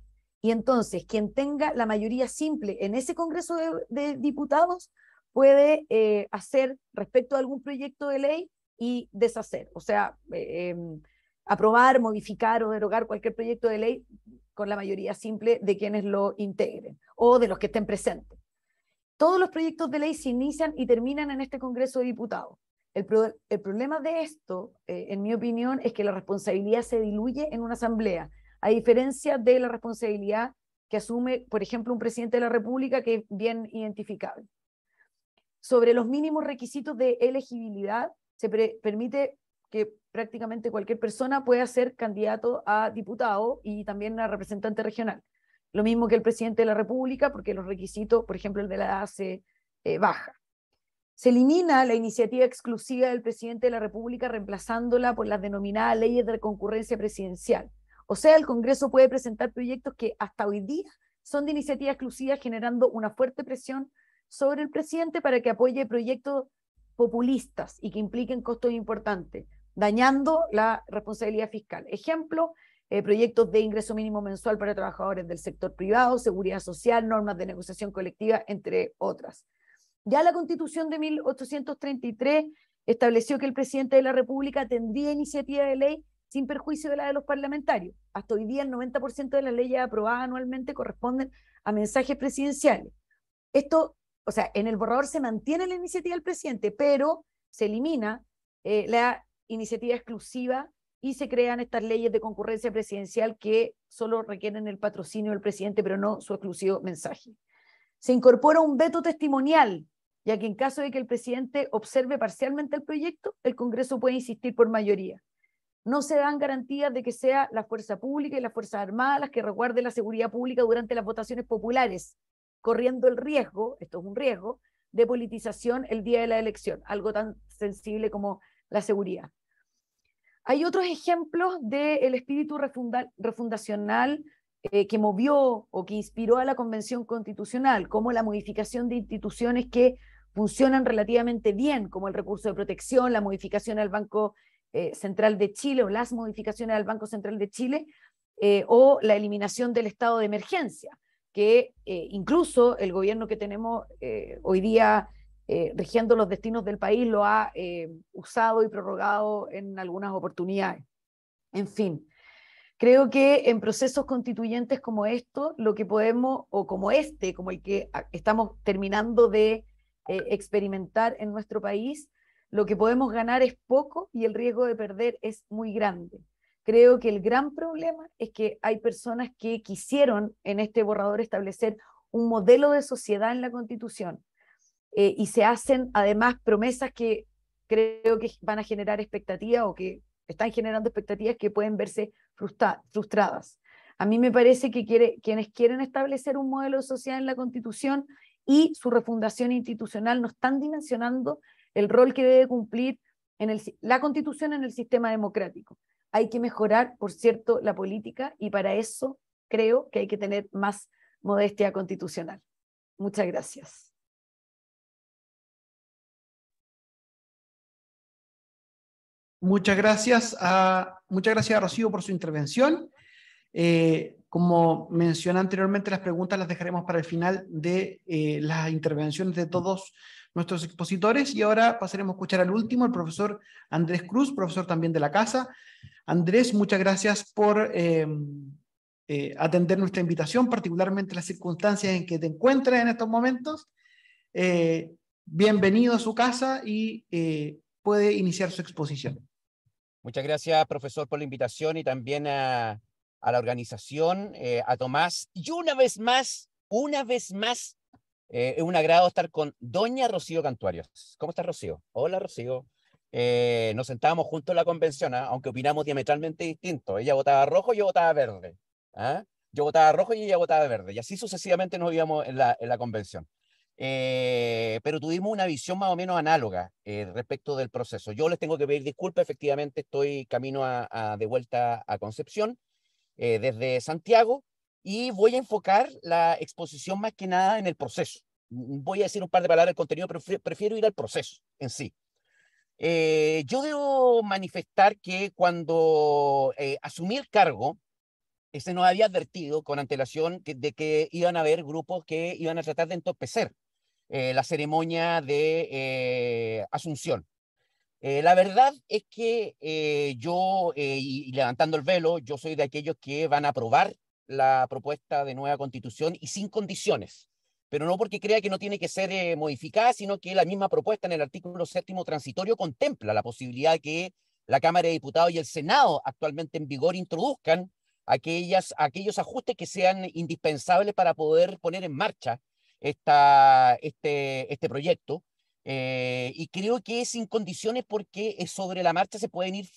Y entonces, quien tenga la mayoría simple en ese Congreso de Diputados puede hacer respecto a algún proyecto de ley y deshacer, o sea, aprobar, modificar o derogar cualquier proyecto de ley con la mayoría simple de quienes lo integren o de los que estén presentes. Todos los proyectos de ley se inician y terminan en este Congreso de Diputados. El problema de esto, en mi opinión, es que la responsabilidad se diluye en una asamblea, a diferencia de la responsabilidad que asume, por ejemplo, un presidente de la República, que es bien identificable. Sobre los mínimos requisitos de elegibilidad, se permite que prácticamente cualquier persona pueda ser candidato a diputado y también a representante regional. Lo mismo que el presidente de la República, porque los requisitos, por ejemplo, el de la edad se baja. Se elimina la iniciativa exclusiva del presidente de la República, reemplazándola por las denominadas leyes de concurrencia presidencial. O sea, el Congreso puede presentar proyectos que hasta hoy día son de iniciativa exclusiva, generando una fuerte presión sobre el presidente para que apoye proyectos populistas y que impliquen costos importantes, dañando la responsabilidad fiscal. Ejemplo, proyectos de ingreso mínimo mensual para trabajadores del sector privado, seguridad social, normas de negociación colectiva, entre otras. Ya la Constitución de 1833 estableció que el presidente de la República tendría iniciativa de ley sin perjuicio de la de los parlamentarios. Hasta hoy día el 90% de las leyes aprobadas anualmente corresponden a mensajes presidenciales. Esto, o sea, en el borrador se mantiene la iniciativa del presidente, pero se elimina la iniciativa exclusiva y se crean estas leyes de concurrencia presidencial que solo requieren el patrocinio del presidente, pero no su exclusivo mensaje. Se incorpora un veto testimonial, ya que en caso de que el presidente observe parcialmente el proyecto, el Congreso puede insistir por mayoría. No se dan garantías de que sea la fuerza pública y las Fuerzas Armadas las que resguarden la seguridad pública durante las votaciones populares, corriendo el riesgo, esto es un riesgo, de politización el día de la elección, algo tan sensible como la seguridad. Hay otros ejemplos del espíritu refundacional que movió o que inspiró a la Convención Constitucional, como la modificación de instituciones que funcionan relativamente bien, como el recurso de protección, la modificación al Banco Central de Chile o las modificaciones al Banco Central de Chile, o la eliminación del estado de emergencia, que incluso el gobierno que tenemos hoy día rigiendo los destinos del país lo ha usado y prorrogado en algunas oportunidades. En fin, creo que en procesos constituyentes como esto, lo que podemos, o como este, como el que estamos terminando de experimentar en nuestro país, lo que podemos ganar es poco y el riesgo de perder es muy grande. Creo que el gran problema es que hay personas que quisieron en este borrador establecer un modelo de sociedad en la Constitución, y se hacen además promesas que creo que van a generar expectativas o que están generando expectativas que pueden verse frustradas. A mí me parece que quienes quieren establecer un modelo de sociedad en la Constitución y su refundación institucional no están dimensionando el rol que debe cumplir la Constitución en el sistema democrático. Hay que mejorar, por cierto, la política y para eso creo que hay que tener más modestia constitucional. Muchas gracias. Muchas gracias a Rocío por su intervención. Como mencioné anteriormente, las preguntas las dejaremos para el final de las intervenciones de todos nuestros expositores, y ahora pasaremos a escuchar al último, el profesor Andrés Cruz, profesor también de la casa. Andrés, muchas gracias por atender nuestra invitación, particularmente las circunstancias en que te encuentras en estos momentos. Bienvenido a su casa y puede iniciar su exposición. Muchas gracias, profesor, por la invitación, y también a la organización, a Tomás. Y una vez más, es un agrado estar con doña Rocío Cantuarios. ¿Cómo estás, Rocío? Hola, Rocío. Nos sentábamos juntos en la convención, aunque opinamos diametralmente distinto. Ella votaba rojo, yo votaba verde. Yo votaba rojo y ella votaba verde. Y así sucesivamente nos íbamos en la convención. Pero tuvimos una visión más o menos análoga respecto del proceso. Yo les tengo que pedir disculpas, efectivamente estoy camino de vuelta a Concepción desde Santiago, y voy a enfocar la exposición más que nada en el proceso. Voy a decir un par de palabras del contenido, pero prefiero ir al proceso en sí. Yo debo manifestar que cuando asumí el cargo, se nos había advertido con antelación de que iban a haber grupos que iban a tratar de entorpecer la ceremonia de Asunción. La verdad es que yo, y levantando el velo, yo soy de aquellos que van a aprobar la propuesta de nueva constitución y sin condiciones, pero no porque crea que no tiene que ser modificada, sino que la misma propuesta en el artículo 7º transitorio contempla la posibilidad de que la Cámara de Diputados y el Senado actualmente en vigor introduzcan aquellos ajustes que sean indispensables para poder poner en marcha este proyecto. Y creo que es sin condiciones porque sobre la marcha se pueden ir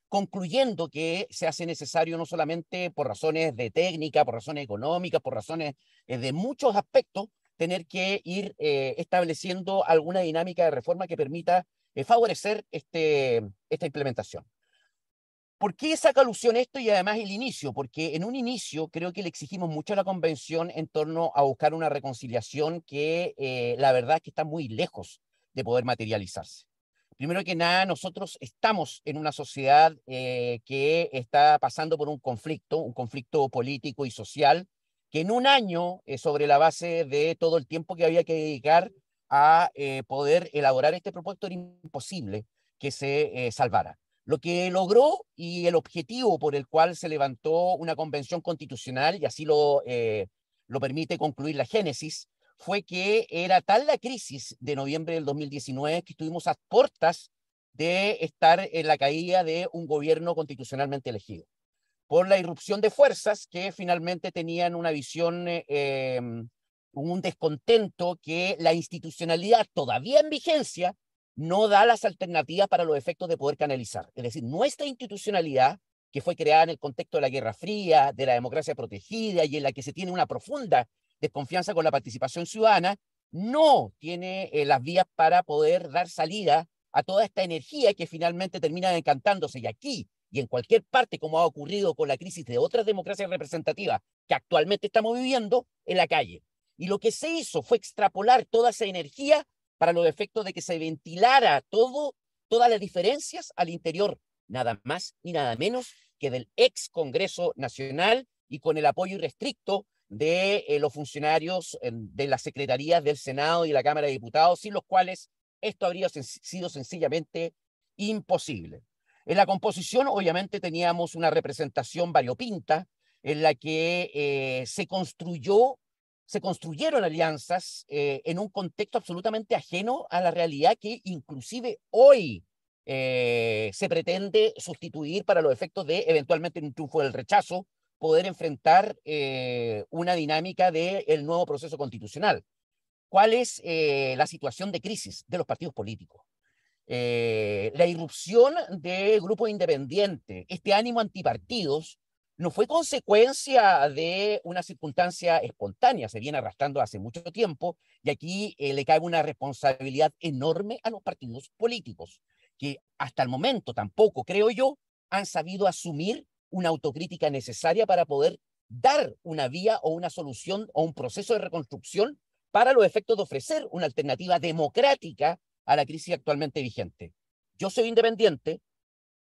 concluyendo que se hace necesario no solamente por razones de técnica, por razones económicas, por razones de muchos aspectos, tener que ir estableciendo alguna dinámica de reforma que permita favorecer esta implementación. ¿Por qué saca alusión esto y además el inicio? Porque en un inicio creo que le exigimos mucho a la convención en torno a buscar una reconciliación que la verdad es que está muy lejos de poder materializarse. Primero que nada, nosotros estamos en una sociedad que está pasando por un conflicto político y social, que en un año, sobre la base de todo el tiempo que había que dedicar a poder elaborar este proyecto, era imposible que se salvara. Lo que logró y el objetivo por el cual se levantó una convención constitucional, y así lo permite concluir la génesis, fue que era tal la crisis de noviembre del 2019 que estuvimos a puertas de estar en la caída de un gobierno constitucionalmente elegido, por la irrupción de fuerzas que finalmente tenían una visión, un descontento que la institucionalidad todavía en vigencia no da las alternativas para los efectos de poder canalizar. Es decir, nuestra institucionalidad, que fue creada en el contexto de la Guerra Fría, de la democracia protegida y en la que se tiene una profunda desconfianza con la participación ciudadana, no tiene las vías para poder dar salida a toda esta energía que finalmente termina decantándose, y aquí y en cualquier parte, como ha ocurrido con la crisis de otras democracias representativas que actualmente estamos viviendo, en la calle. Y lo que se hizo fue extrapolar toda esa energía para los efectos de que se ventilara todas las diferencias al interior, nada más ni nada menos que del ex Congreso Nacional, y con el apoyo irrestricto de los funcionarios de las secretarías del Senado y la Cámara de Diputados, sin los cuales esto habría sido sencillamente imposible. En la composición, obviamente, teníamos una representación variopinta en la que se construyeron alianzas en un contexto absolutamente ajeno a la realidad que inclusive hoy se pretende sustituir para los efectos de, eventualmente en un triunfo del rechazo, poder enfrentar una dinámica del nuevo proceso constitucional. ¿Cuál es la situación de crisis de los partidos políticos? La irrupción de grupos independientes, este ánimo antipartidos, no fue consecuencia de una circunstancia espontánea, se viene arrastrando hace mucho tiempo, y aquí le cae una responsabilidad enorme a los partidos políticos, que hasta el momento tampoco, creo yo, han sabido asumir una autocrítica necesaria para poder dar una vía o una solución o un proceso de reconstrucción para los efectos de ofrecer una alternativa democrática a la crisis actualmente vigente. Yo soy independiente,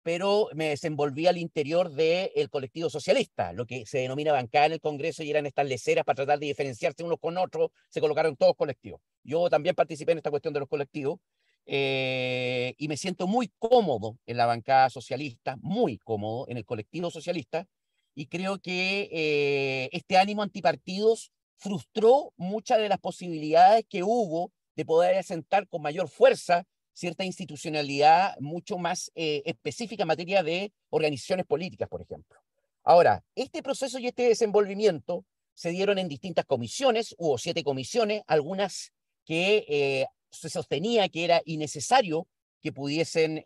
pero me desenvolví al interior del colectivo socialista, lo que se denomina bancada en el Congreso, y eran estas leceras para tratar de diferenciarse unos con otros, se colocaron todos colectivos. Yo también participé en esta cuestión de los colectivos, y me siento muy cómodo en la bancada socialista, muy cómodo en el colectivo socialista, y creo que este ánimo antipartidos frustró muchas de las posibilidades que hubo de poder asentar con mayor fuerza cierta institucionalidad mucho más específica en materia de organizaciones políticas, por ejemplo. Ahora, este proceso y este desenvolvimiento se dieron en distintas comisiones, hubo 7 comisiones, algunas que se sostenía que era innecesario que pudiesen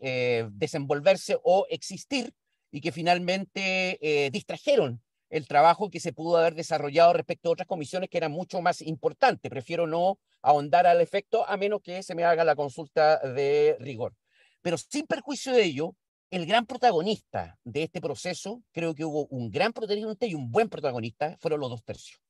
desenvolverse o existir, y que finalmente distrajeron el trabajo que se pudo haber desarrollado respecto a otras comisiones que eran mucho más importantes. Prefiero no ahondar al efecto, a menos que se me haga la consulta de rigor. Pero sin perjuicio de ello, el gran protagonista de este proceso, creo que hubo un gran protagonista y un buen protagonista, fueron los 2 tercios.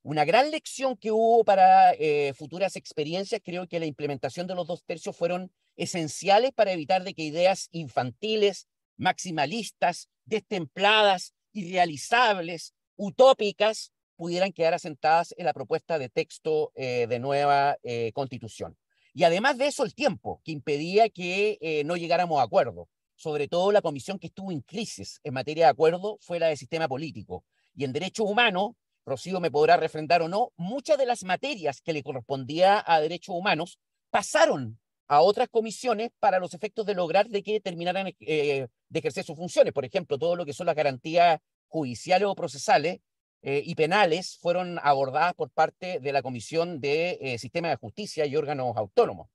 Una gran lección que hubo para futuras experiencias, creo que la implementación de los 2 tercios fueron esenciales para evitar de que ideas infantiles, maximalistas, destempladas, irrealizables, utópicas, pudieran quedar asentadas en la propuesta de texto de nueva constitución. Y además de eso, el tiempo, que impedía que no llegáramos a acuerdo. Sobre todo la comisión que estuvo en crisis en materia de acuerdo fue la de sistema político. Y en derechos humanos, Rocío me podrá refrendar o no, muchas de las materias que le correspondía a derechos humanos pasaron a otras comisiones para los efectos de lograr de que terminaran de ejercer sus funciones. Por ejemplo, todo lo que son las garantías judiciales o procesales y penales fueron abordadas por parte de la Comisión de Sistema de Justicia y órganos autónomos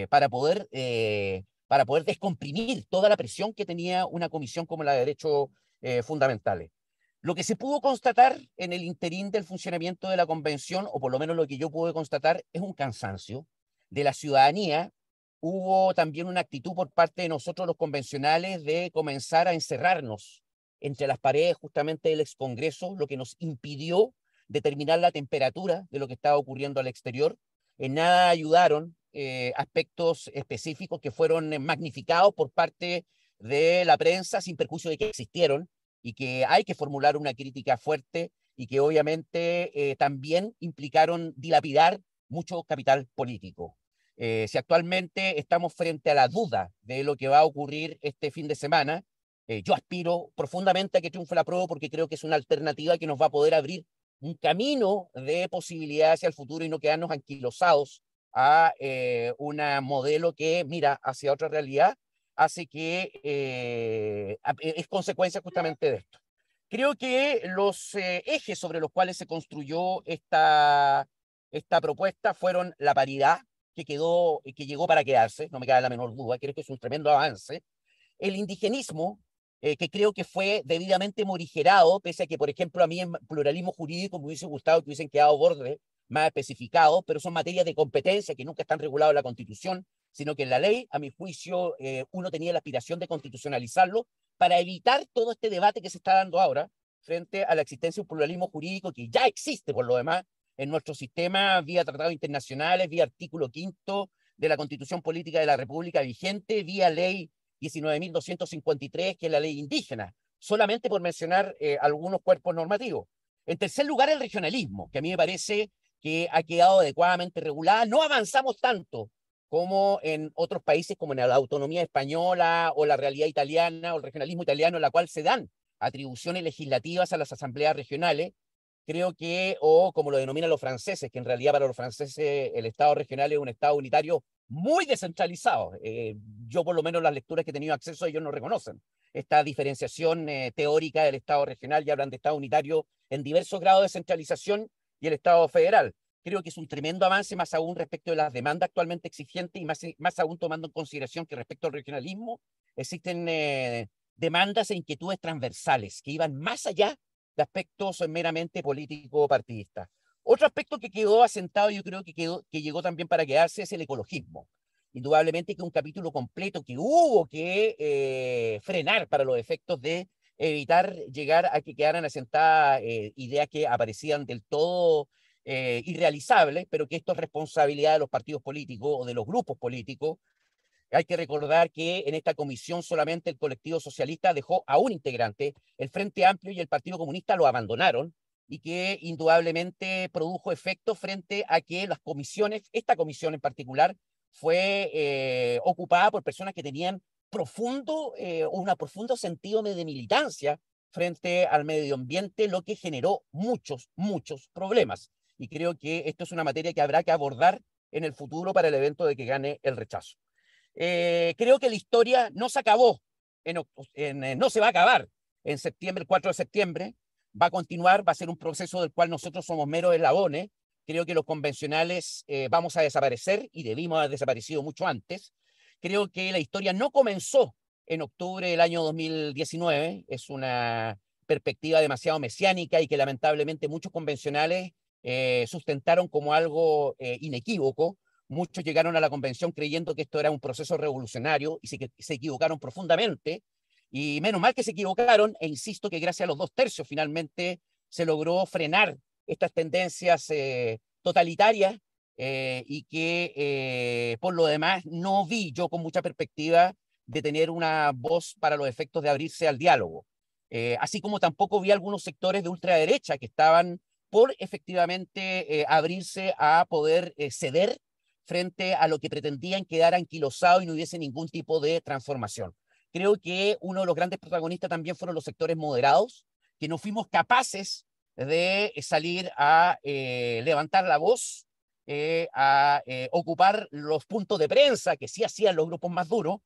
para poder descomprimir toda la presión que tenía una comisión como la de derechos fundamentales. Lo que se pudo constatar en el interín del funcionamiento de la convención, o por lo menos lo que yo pude constatar, es un cansancio de la ciudadanía. Hubo también una actitud por parte de nosotros los convencionales de comenzar a encerrarnos entre las paredes justamente del excongreso, lo que nos impidió determinar la temperatura de lo que estaba ocurriendo al exterior. En nada ayudaron aspectos específicos que fueron magnificados por parte de la prensa sin perjuicio de que existieron, y que hay que formular una crítica fuerte, y que obviamente también implicaron dilapidar mucho capital político. Si actualmente estamos frente a la duda de lo que va a ocurrir este fin de semana, yo aspiro profundamente a que triunfe la prueba, porque creo que es una alternativa que nos va a poder abrir un camino de posibilidad hacia el futuro y no quedarnos anquilosados a un modelo que mira hacia otra realidad, hace que es consecuencia justamente de esto. Creo que los ejes sobre los cuales se construyó esta propuesta fueron la paridad, que llegó para quedarse, no me cabe la menor duda, creo que es un tremendo avance. El indigenismo, que creo que fue debidamente morigerado, pese a que, por ejemplo, a mí en pluralismo jurídico me hubiese gustado que hubiesen quedado bordes más especificados, pero son materias de competencia que nunca están reguladas en la Constitución, sino que en la ley, a mi juicio, uno tenía la aspiración de constitucionalizarlo para evitar todo este debate que se está dando ahora frente a la existencia de un pluralismo jurídico que ya existe, por lo demás, en nuestro sistema, vía tratados internacionales, vía artículo 5 de la Constitución Política de la República vigente, vía ley 19.253, que es la ley indígena, solamente por mencionar algunos cuerpos normativos. En tercer lugar, el regionalismo, que a mí me parece que ha quedado adecuadamente regulada. No avanzamos tanto como en otros países, como en la autonomía española o la realidad italiana o el regionalismo italiano, en la cual se dan atribuciones legislativas a las asambleas regionales. Creo que, o como lo denominan los franceses, que en realidad para los franceses el Estado regional es un Estado unitario muy descentralizado. Yo por lo menos las lecturas que he tenido acceso ellos no reconocen esta diferenciación teórica del Estado regional, y hablan de Estado unitario en diversos grados de centralización y el Estado federal. Creo que es un tremendo avance, más aún respecto de las demandas actualmente exigentes, y más aún tomando en consideración que respecto al regionalismo existen demandas e inquietudes transversales que iban más allá de aspectos meramente político-partidistas. Otro aspecto que quedó asentado, yo creo que llegó también para quedarse, es el ecologismo. Indudablemente que un capítulo completo que hubo que frenar para los efectos de evitar llegar a que quedaran asentadas ideas que aparecían del todo irrealizables, pero que esto es responsabilidad de los partidos políticos o de los grupos políticos. Hay que recordar que en esta comisión solamente el colectivo socialista dejó a un integrante, el Frente Amplio y el Partido Comunista lo abandonaron, y que indudablemente produjo efecto frente a que las comisiones, esta comisión en particular, fue ocupada por personas que tenían un profundo sentido de militancia frente al medio ambiente, lo que generó muchos problemas. Y creo que esto es una materia que habrá que abordar en el futuro para el evento de que gane el rechazo. Creo que la historia no se acabó, no se va a acabar en septiembre, el 4 de septiembre, va a continuar, va a ser un proceso del cual nosotros somos meros eslabones. Creo que los convencionales vamos a desaparecer y debimos haber desaparecido mucho antes. Creo que la historia no comenzó en octubre del año 2019, es una perspectiva demasiado mesiánica y que lamentablemente muchos convencionales sustentaron como algo inequívoco. Muchos llegaron a la convención creyendo que esto era un proceso revolucionario y se equivocaron profundamente. Y menos mal que se equivocaron, e insisto que gracias a los 2/3 finalmente se logró frenar estas tendencias totalitarias y que por lo demás no vi yo con mucha perspectiva de tener una voz para los efectos de abrirse al diálogo. Así como tampoco vi algunos sectores de ultraderecha que estaban por efectivamente abrirse a poder ceder frente a lo que pretendían quedar anquilosado y no hubiese ningún tipo de transformación. Creo que uno de los grandes protagonistas también fueron los sectores moderados, que no fuimos capaces de salir a levantar la voz, a ocupar los puntos de prensa que sí hacían los grupos más duros,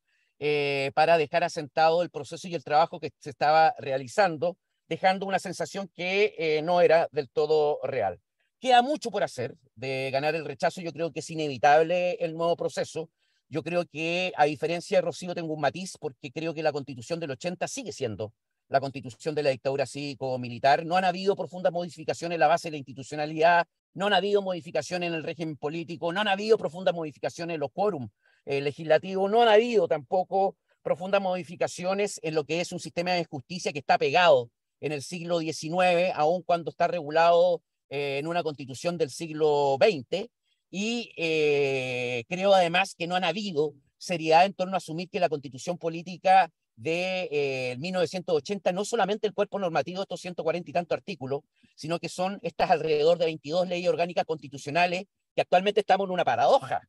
para dejar asentado el proceso y el trabajo que se estaba realizando, dejando una sensación que no era del todo real. Queda mucho por hacer. De ganar el rechazo, yo creo que es inevitable el nuevo proceso. Yo creo que, a diferencia de Rocío, tengo un matiz, porque creo que la Constitución del 80 sigue siendo la Constitución de la dictadura cívico-militar. No han habido profundas modificaciones en la base de la institucionalidad, no han habido modificaciones en el régimen político, no han habido profundas modificaciones en los quórum legislativos, no han habido tampoco profundas modificaciones en lo que es un sistema de justicia que está pegado en el siglo XIX, aun cuando está regulado en una constitución del siglo XX, y creo además que no han habido seriedad en torno a asumir que la constitución política de 1980, no solamente el cuerpo normativo de estos 140 y tantos artículos, sino que son estas alrededor de 22 leyes orgánicas constitucionales, que actualmente estamos en una paradoja.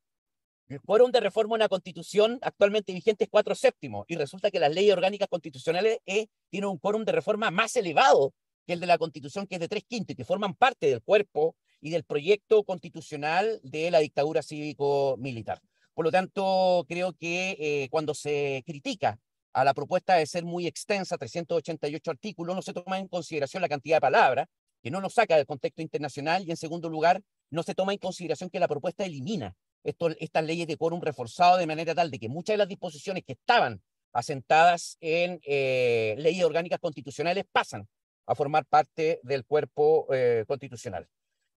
El quórum de reforma de una constitución actualmente vigente es 4/7, y resulta que las leyes orgánicas constitucionales tienen un quórum de reforma más elevado que el de la Constitución, que es de 3/5, y que forman parte del cuerpo y del proyecto constitucional de la dictadura cívico-militar. Por lo tanto, creo que cuando se critica a la propuesta de ser muy extensa, 388 artículos, no se toma en consideración la cantidad de palabras, que no nos saca del contexto internacional, y en segundo lugar, no se toma en consideración que la propuesta elimina estas leyes de quórum reforzado de manera tal de que muchas de las disposiciones que estaban asentadas en leyes orgánicas constitucionales pasan a formar parte del cuerpo constitucional.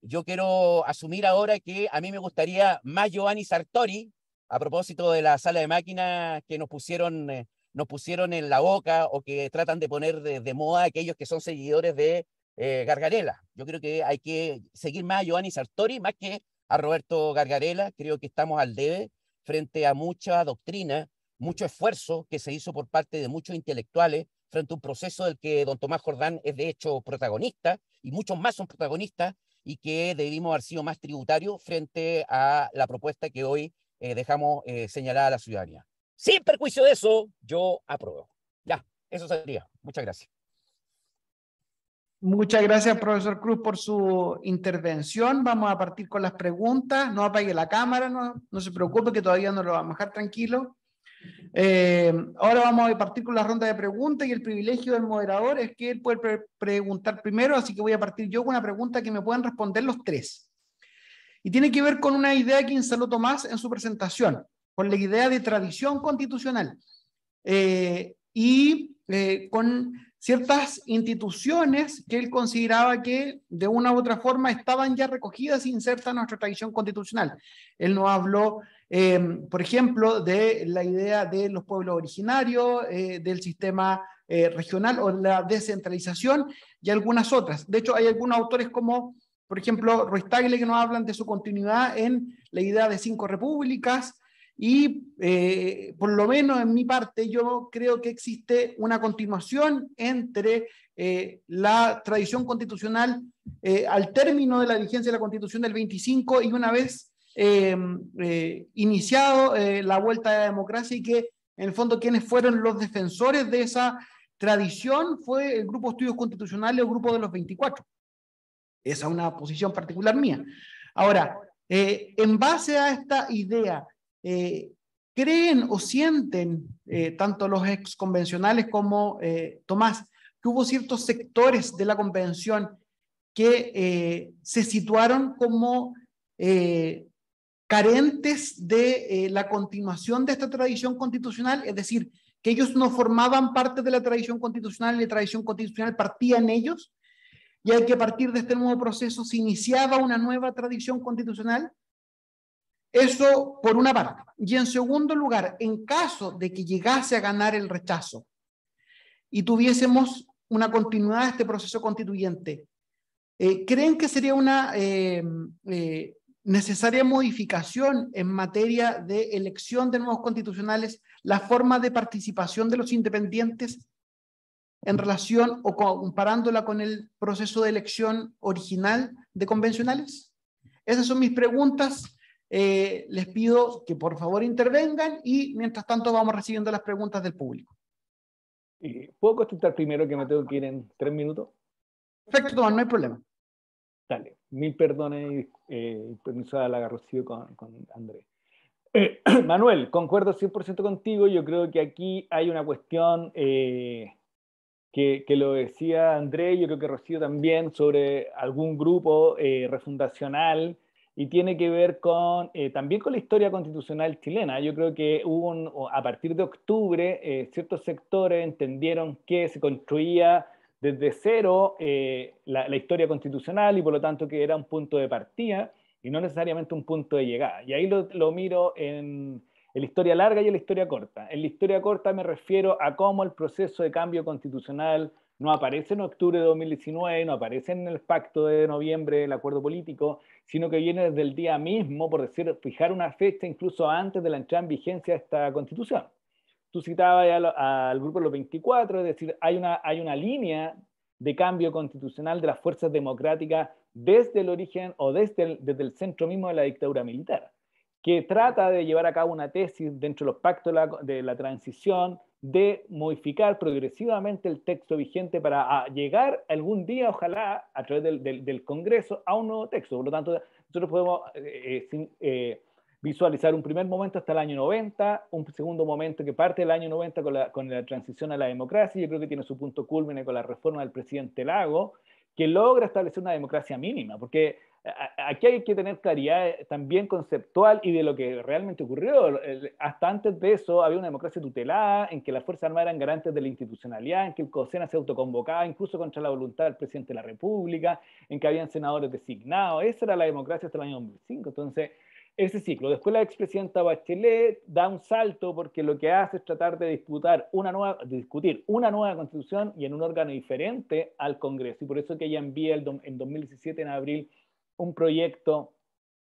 Yo quiero asumir ahora que a mí me gustaría más Giovanni Sartori, a propósito de la sala de máquinas que nos pusieron en la boca, o que tratan de poner de moda aquellos que son seguidores de Gargarella. Yo creo que hay que seguir más a Giovanni Sartori más que a Roberto Gargarella. Creo que estamos al debe frente a mucha doctrina, mucho esfuerzo que se hizo por parte de muchos intelectuales frente a un proceso del que don Tomás Jordán es de hecho protagonista, y muchos más son protagonistas, y que debimos haber sido más tributarios frente a la propuesta que hoy dejamos señalada a la ciudadanía. Sin perjuicio de eso, yo apruebo. Ya, eso sería. Muchas gracias. Muchas gracias, profesor Cruz, por su intervención. Vamos a partir con las preguntas. No apague la cámara, no se preocupe, que todavía no lo vamos a dejar tranquilo. Ahora vamos a partir con la ronda de preguntas, y el privilegio del moderador es que él puede preguntar primero, así que voy a partir yo con una pregunta que me puedan responder los tres. Y tiene que ver con una idea que instaló Tomás en su presentación, con la idea de tradición constitucional, y con ciertas instituciones que él consideraba que de una u otra forma estaban ya recogidas e insertas en nuestra tradición constitucional. Él nos habló, por ejemplo, de la idea de los pueblos originarios, del sistema regional o la descentralización y algunas otras. De hecho, hay algunos autores como, por ejemplo, Ruiz Tagle, que nos hablan de su continuidad en la idea de 5 repúblicas y por lo menos en mi parte yo creo que existe una continuación entre la tradición constitucional al término de la vigencia de la Constitución del 25 y una vez iniciado la vuelta de la democracia, y que en el fondo quienes fueron los defensores de esa tradición fue el Grupo de Estudios Constitucionales o Grupo de los 24. Esa es una posición particular mía. Ahora, en base a esta idea, ¿creen o sienten tanto los ex convencionales como Tomás que hubo ciertos sectores de la convención que se situaron como carentes de la continuación de esta tradición constitucional? Es decir, que ellos no formaban parte de la tradición constitucional y la tradición constitucional partía en ellos, y hay que a partir de este nuevo proceso se iniciaba una nueva tradición constitucional. Eso por una parte. Y en segundo lugar, en caso de que llegase a ganar el rechazo y tuviésemos una continuidad de este proceso constituyente, ¿creen que sería una necesaria modificación en materia de elección de nuevos constitucionales la forma de participación de los independientes en relación o comparándola con el proceso de elección original de convencionales? Esas son mis preguntas. Les pido que por favor intervengan y mientras tanto vamos recibiendo las preguntas del público. ¿Puedo contestar primero, que me tengo que ir en 3 minutos? Perfecto, Tomás, no hay problema. Dale, mil perdones y permiso a la Rocío con Andrés. Manuel, concuerdo 100% contigo. Yo creo que aquí hay una cuestión que lo decía Andrés, yo creo que Rocío también, sobre algún grupo refundacional, y tiene que ver con también con la historia constitucional chilena. Yo creo que hubo a partir de octubre ciertos sectores entendieron que se construía desde cero la historia constitucional, y por lo tanto que era un punto de partida y no necesariamente un punto de llegada. Y ahí lo miro en la historia larga y en la historia corta. En la historia corta me refiero a cómo el proceso de cambio constitucional no aparece en octubre de 2019, no aparece en el pacto de noviembre, el acuerdo político, sino que viene desde el día mismo, por decir, fijar una fecha incluso antes de la entrada en vigencia de esta constitución. Tú citabas ya al grupo de los 24, es decir, hay una línea de cambio constitucional de las fuerzas democráticas desde el origen o desde el centro mismo de la dictadura militar, que trata de llevar a cabo una tesis dentro de los pactos de la transición, de modificar progresivamente el texto vigente para llegar algún día, ojalá, a través del Congreso, a un nuevo texto. Por lo tanto, nosotros podemos visualizar un primer momento hasta el año 90, un segundo momento que parte del año 90 con la transición a la democracia. Yo creo que tiene su punto culmine con la reforma del presidente Lago, que logra establecer una democracia mínima, porque aquí hay que tener claridad también conceptual y de lo que realmente ocurrió. Hasta antes de eso había una democracia tutelada, en que las Fuerzas Armadas eran garantes de la institucionalidad, en que el COSENA se autoconvocaba incluso contra la voluntad del presidente de la República, en que habían senadores designados. Esa era la democracia hasta el año 2005. Entonces, ese ciclo. Después la expresidenta Bachelet da un salto, porque lo que hace es tratar de discutir una nueva constitución y en un órgano diferente al Congreso. Y por eso que ella envía en 2017, en abril, un proyecto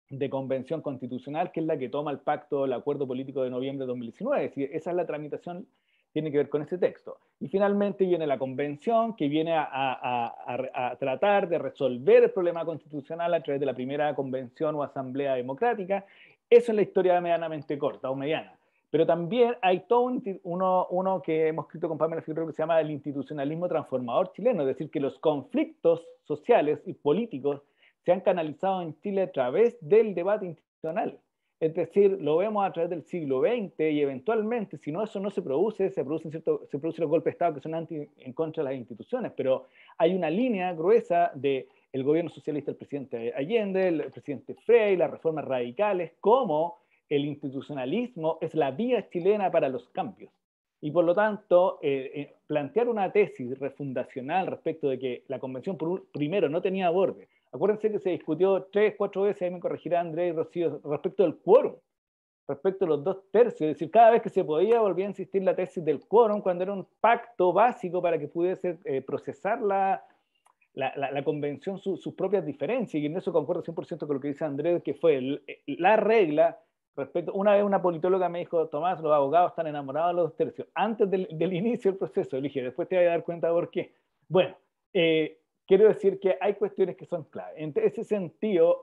de convención constitucional, que es la que toma el pacto, el acuerdo político de noviembre de 2019. Es decir, esa es la tramitación, tiene que ver con ese texto. Y finalmente viene la convención, que viene a tratar de resolver el problema constitucional a través de la primera convención o asamblea democrática. Eso es la historia medianamente corta o mediana. Pero también hay todo uno que hemos escrito con Pamela Figueroa, que se llama el institucionalismo transformador chileno, es decir, que los conflictos sociales y políticos se han canalizado en Chile a través del debate institucional. Es decir, lo vemos a través del siglo XX, y eventualmente, si no, eso no se producen los golpes de Estado que son en contra de las instituciones, pero hay una línea gruesa del gobierno socialista del presidente Allende, el presidente Frey, las reformas radicales, como el institucionalismo es la vía chilena para los cambios. Y por lo tanto, plantear una tesis refundacional respecto de que la convención primero no tenía borde. Acuérdense que se discutió 3, 4 veces, ahí me corregirá Andrés y Rocío, respecto del quórum. respecto a los 2/3, es decir, cada vez que se podía volvía a insistir la tesis del quórum cuando era un pacto básico para que pudiese procesar la convención sus propias diferencias, y en eso concuerdo 100% con lo que dice Andrés, que fue la regla respecto. Una vez una politóloga me dijo: Tomás, los abogados están enamorados de los 2/3, antes del inicio del proceso. Le dije: después te vas a dar cuenta por qué. Bueno, quiero decir que hay cuestiones que son clave. En ese sentido,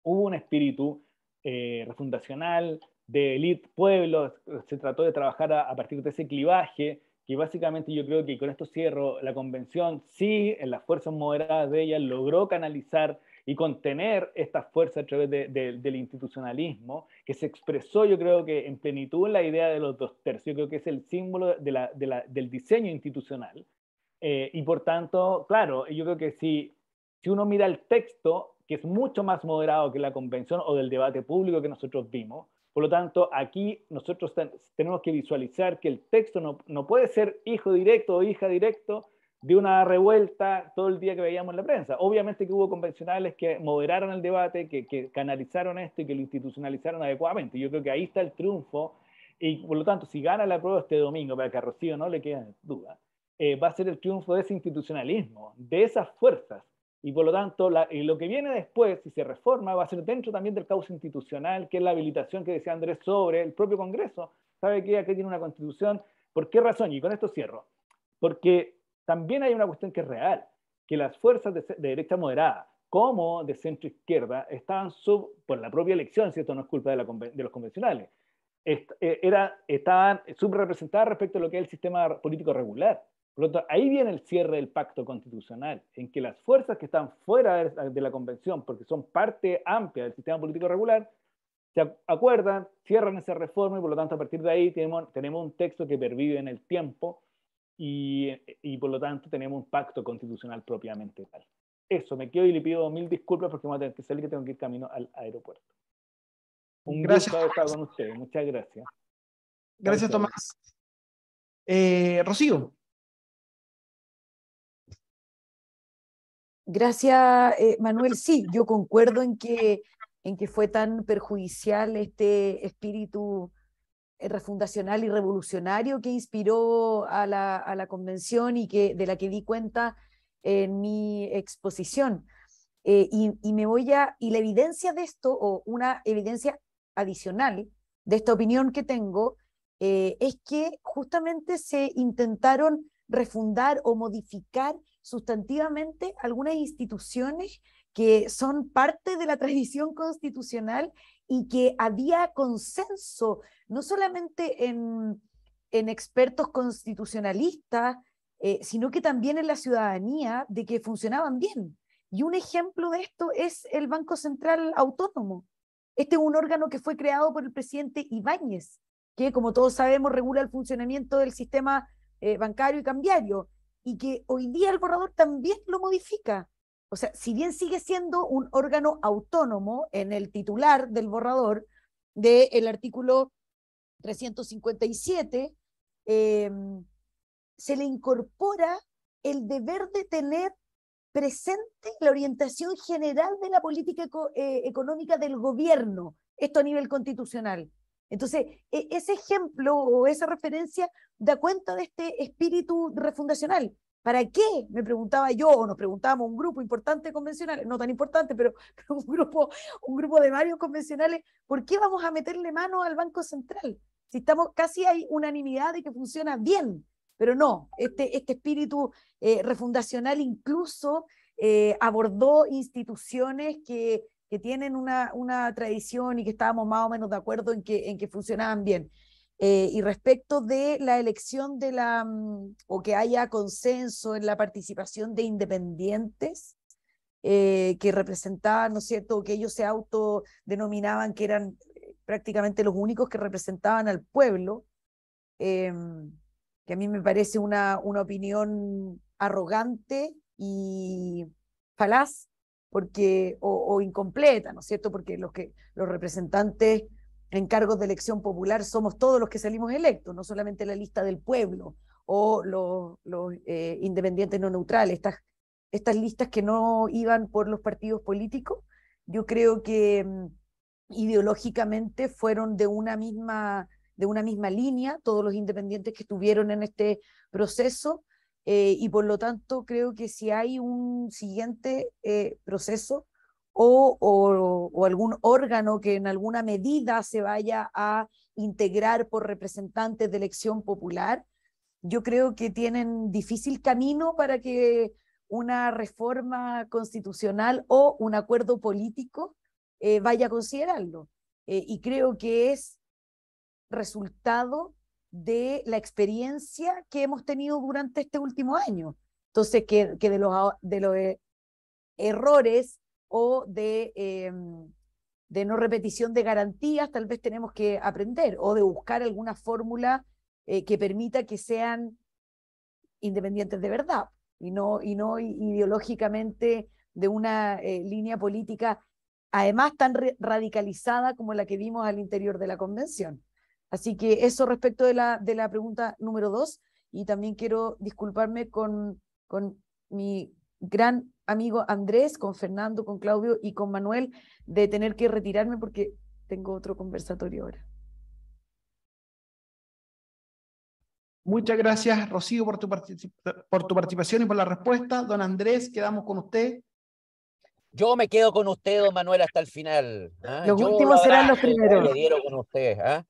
hubo un espíritu refundacional de élite pueblos, se trató de trabajar a partir de ese clivaje, que básicamente yo creo que, con esto cierro, la convención sí, en las fuerzas moderadas de ella, logró canalizar y contener estas fuerzas a través del institucionalismo, que se expresó, yo creo que en plenitud, en la idea de los 2/3. Yo creo que es el símbolo del diseño institucional. Y por tanto, claro, yo creo que si uno mira el texto, que es mucho más moderado que la convención o del debate público que nosotros vimos, por lo tanto, aquí nosotros tenemos que visualizar que el texto no puede ser hijo directo o hija directo de una revuelta todo el día que veíamos en la prensa. Obviamente que hubo convencionales que moderaron el debate, que canalizaron esto y que lo institucionalizaron adecuadamente. Yo creo que ahí está el triunfo, y por lo tanto, si gana la prueba este domingo, para que a Rocío no le quede duda, va a ser el triunfo de ese institucionalismo, de esas fuerzas. Y por lo tanto, lo que viene después, si se reforma, va a ser dentro también del cauce institucional, que es la habilitación que decía Andrés sobre el propio Congreso. ¿Sabe qué? Aquí tiene una constitución. ¿Por qué razón? Y con esto cierro. Porque también hay una cuestión que es real, que las fuerzas de derecha moderada, como de centro izquierda, estaban por la propia elección, si esto no es culpa de los convencionales, estaban subrepresentadas respecto a lo que es el sistema político regular. Por lo tanto, ahí viene el cierre del pacto constitucional, en que las fuerzas que están fuera de la convención, porque son parte amplia del sistema político regular, se acuerdan, cierran esa reforma, y por lo tanto, a partir de ahí tenemos un texto que pervive en el tiempo, y por lo tanto tenemos un pacto constitucional propiamente tal. Eso, me quedo y le pido 1000 disculpas porque voy a tener que salir, que tengo que ir camino al aeropuerto. Un gusto haber estado con ustedes. Muchas gracias. Gracias, Tomás. Rocío. Gracias, Manuel. Sí, yo concuerdo en que fue tan perjudicial este espíritu refundacional y revolucionario que inspiró a la convención, y de la que di cuenta en mi exposición. Y la evidencia de esto, o una evidencia adicional de esta opinión que tengo, es que justamente se intentaron refundar o modificar sustantivamente algunas instituciones que son parte de la tradición constitucional, y que había consenso, no solamente en expertos constitucionalistas, sino que también en la ciudadanía, de que funcionaban bien. Y un ejemplo de esto es el Banco Central Autónomo. Este es un órgano que fue creado por el presidente Ibáñez, que, como todos sabemos, regula el funcionamiento del sistema bancario y cambiario, y que hoy día el borrador también lo modifica. O sea, si bien sigue siendo un órgano autónomo en el titular del borrador del artículo 357, se le incorpora el deber de tener presente la orientación general de la política económica del gobierno, esto a nivel constitucional. Entonces, ese ejemplo o esa referencia da cuenta de este espíritu refundacional. ¿Para qué? Me preguntaba yo, o nos preguntábamos un grupo importante convencional, no tan importante, pero un grupo de varios convencionales, ¿por qué vamos a meterle mano al Banco Central? Si casi hay unanimidad de que funciona bien, pero no, este espíritu refundacional incluso abordó instituciones que tienen una tradición y que estábamos más o menos de acuerdo en que funcionaban bien. Y respecto de la elección o que haya consenso en la participación de independientes que representaban, ¿no es cierto?, que ellos se autodenominaban que eran prácticamente los únicos que representaban al pueblo, que a mí me parece una opinión arrogante y falaz, o incompleta, ¿no es cierto?, porque los representantes en cargos de elección popular somos todos los que salimos electos, no solamente la lista del pueblo o los independientes no neutrales, estas listas que no iban por los partidos políticos. Yo creo que ideológicamente fueron de una misma línea, todos los independientes que estuvieron en este proceso, y por lo tanto creo que si hay un siguiente proceso o algún órgano que en alguna medida se vaya a integrar por representantes de elección popular, yo creo que tienen difícil camino para que una reforma constitucional o un acuerdo político vaya a considerarlo. Y creo que es resultado de la experiencia que hemos tenido durante este último año. Entonces, que de los errores o de no repetición de garantías, tal vez tenemos que aprender, o de buscar alguna fórmula que permita que sean independientes de verdad, y no ideológicamente de una línea política, además tan radicalizada como la que vimos al interior de la convención. Así que eso respecto de la pregunta número 2, y también quiero disculparme con mi gran amigo Andrés, con Fernando, con Claudio y con Manuel, de tener que retirarme porque tengo otro conversatorio ahora. Muchas gracias, Rocío, por tu participación y por la respuesta. Don Andrés, quedamos con usted. Yo me quedo con usted, don Manuel, hasta el final. ¿Ah? Los Yo últimos lo serán los abrazo, primeros. me dieron con usted. ¿Ah?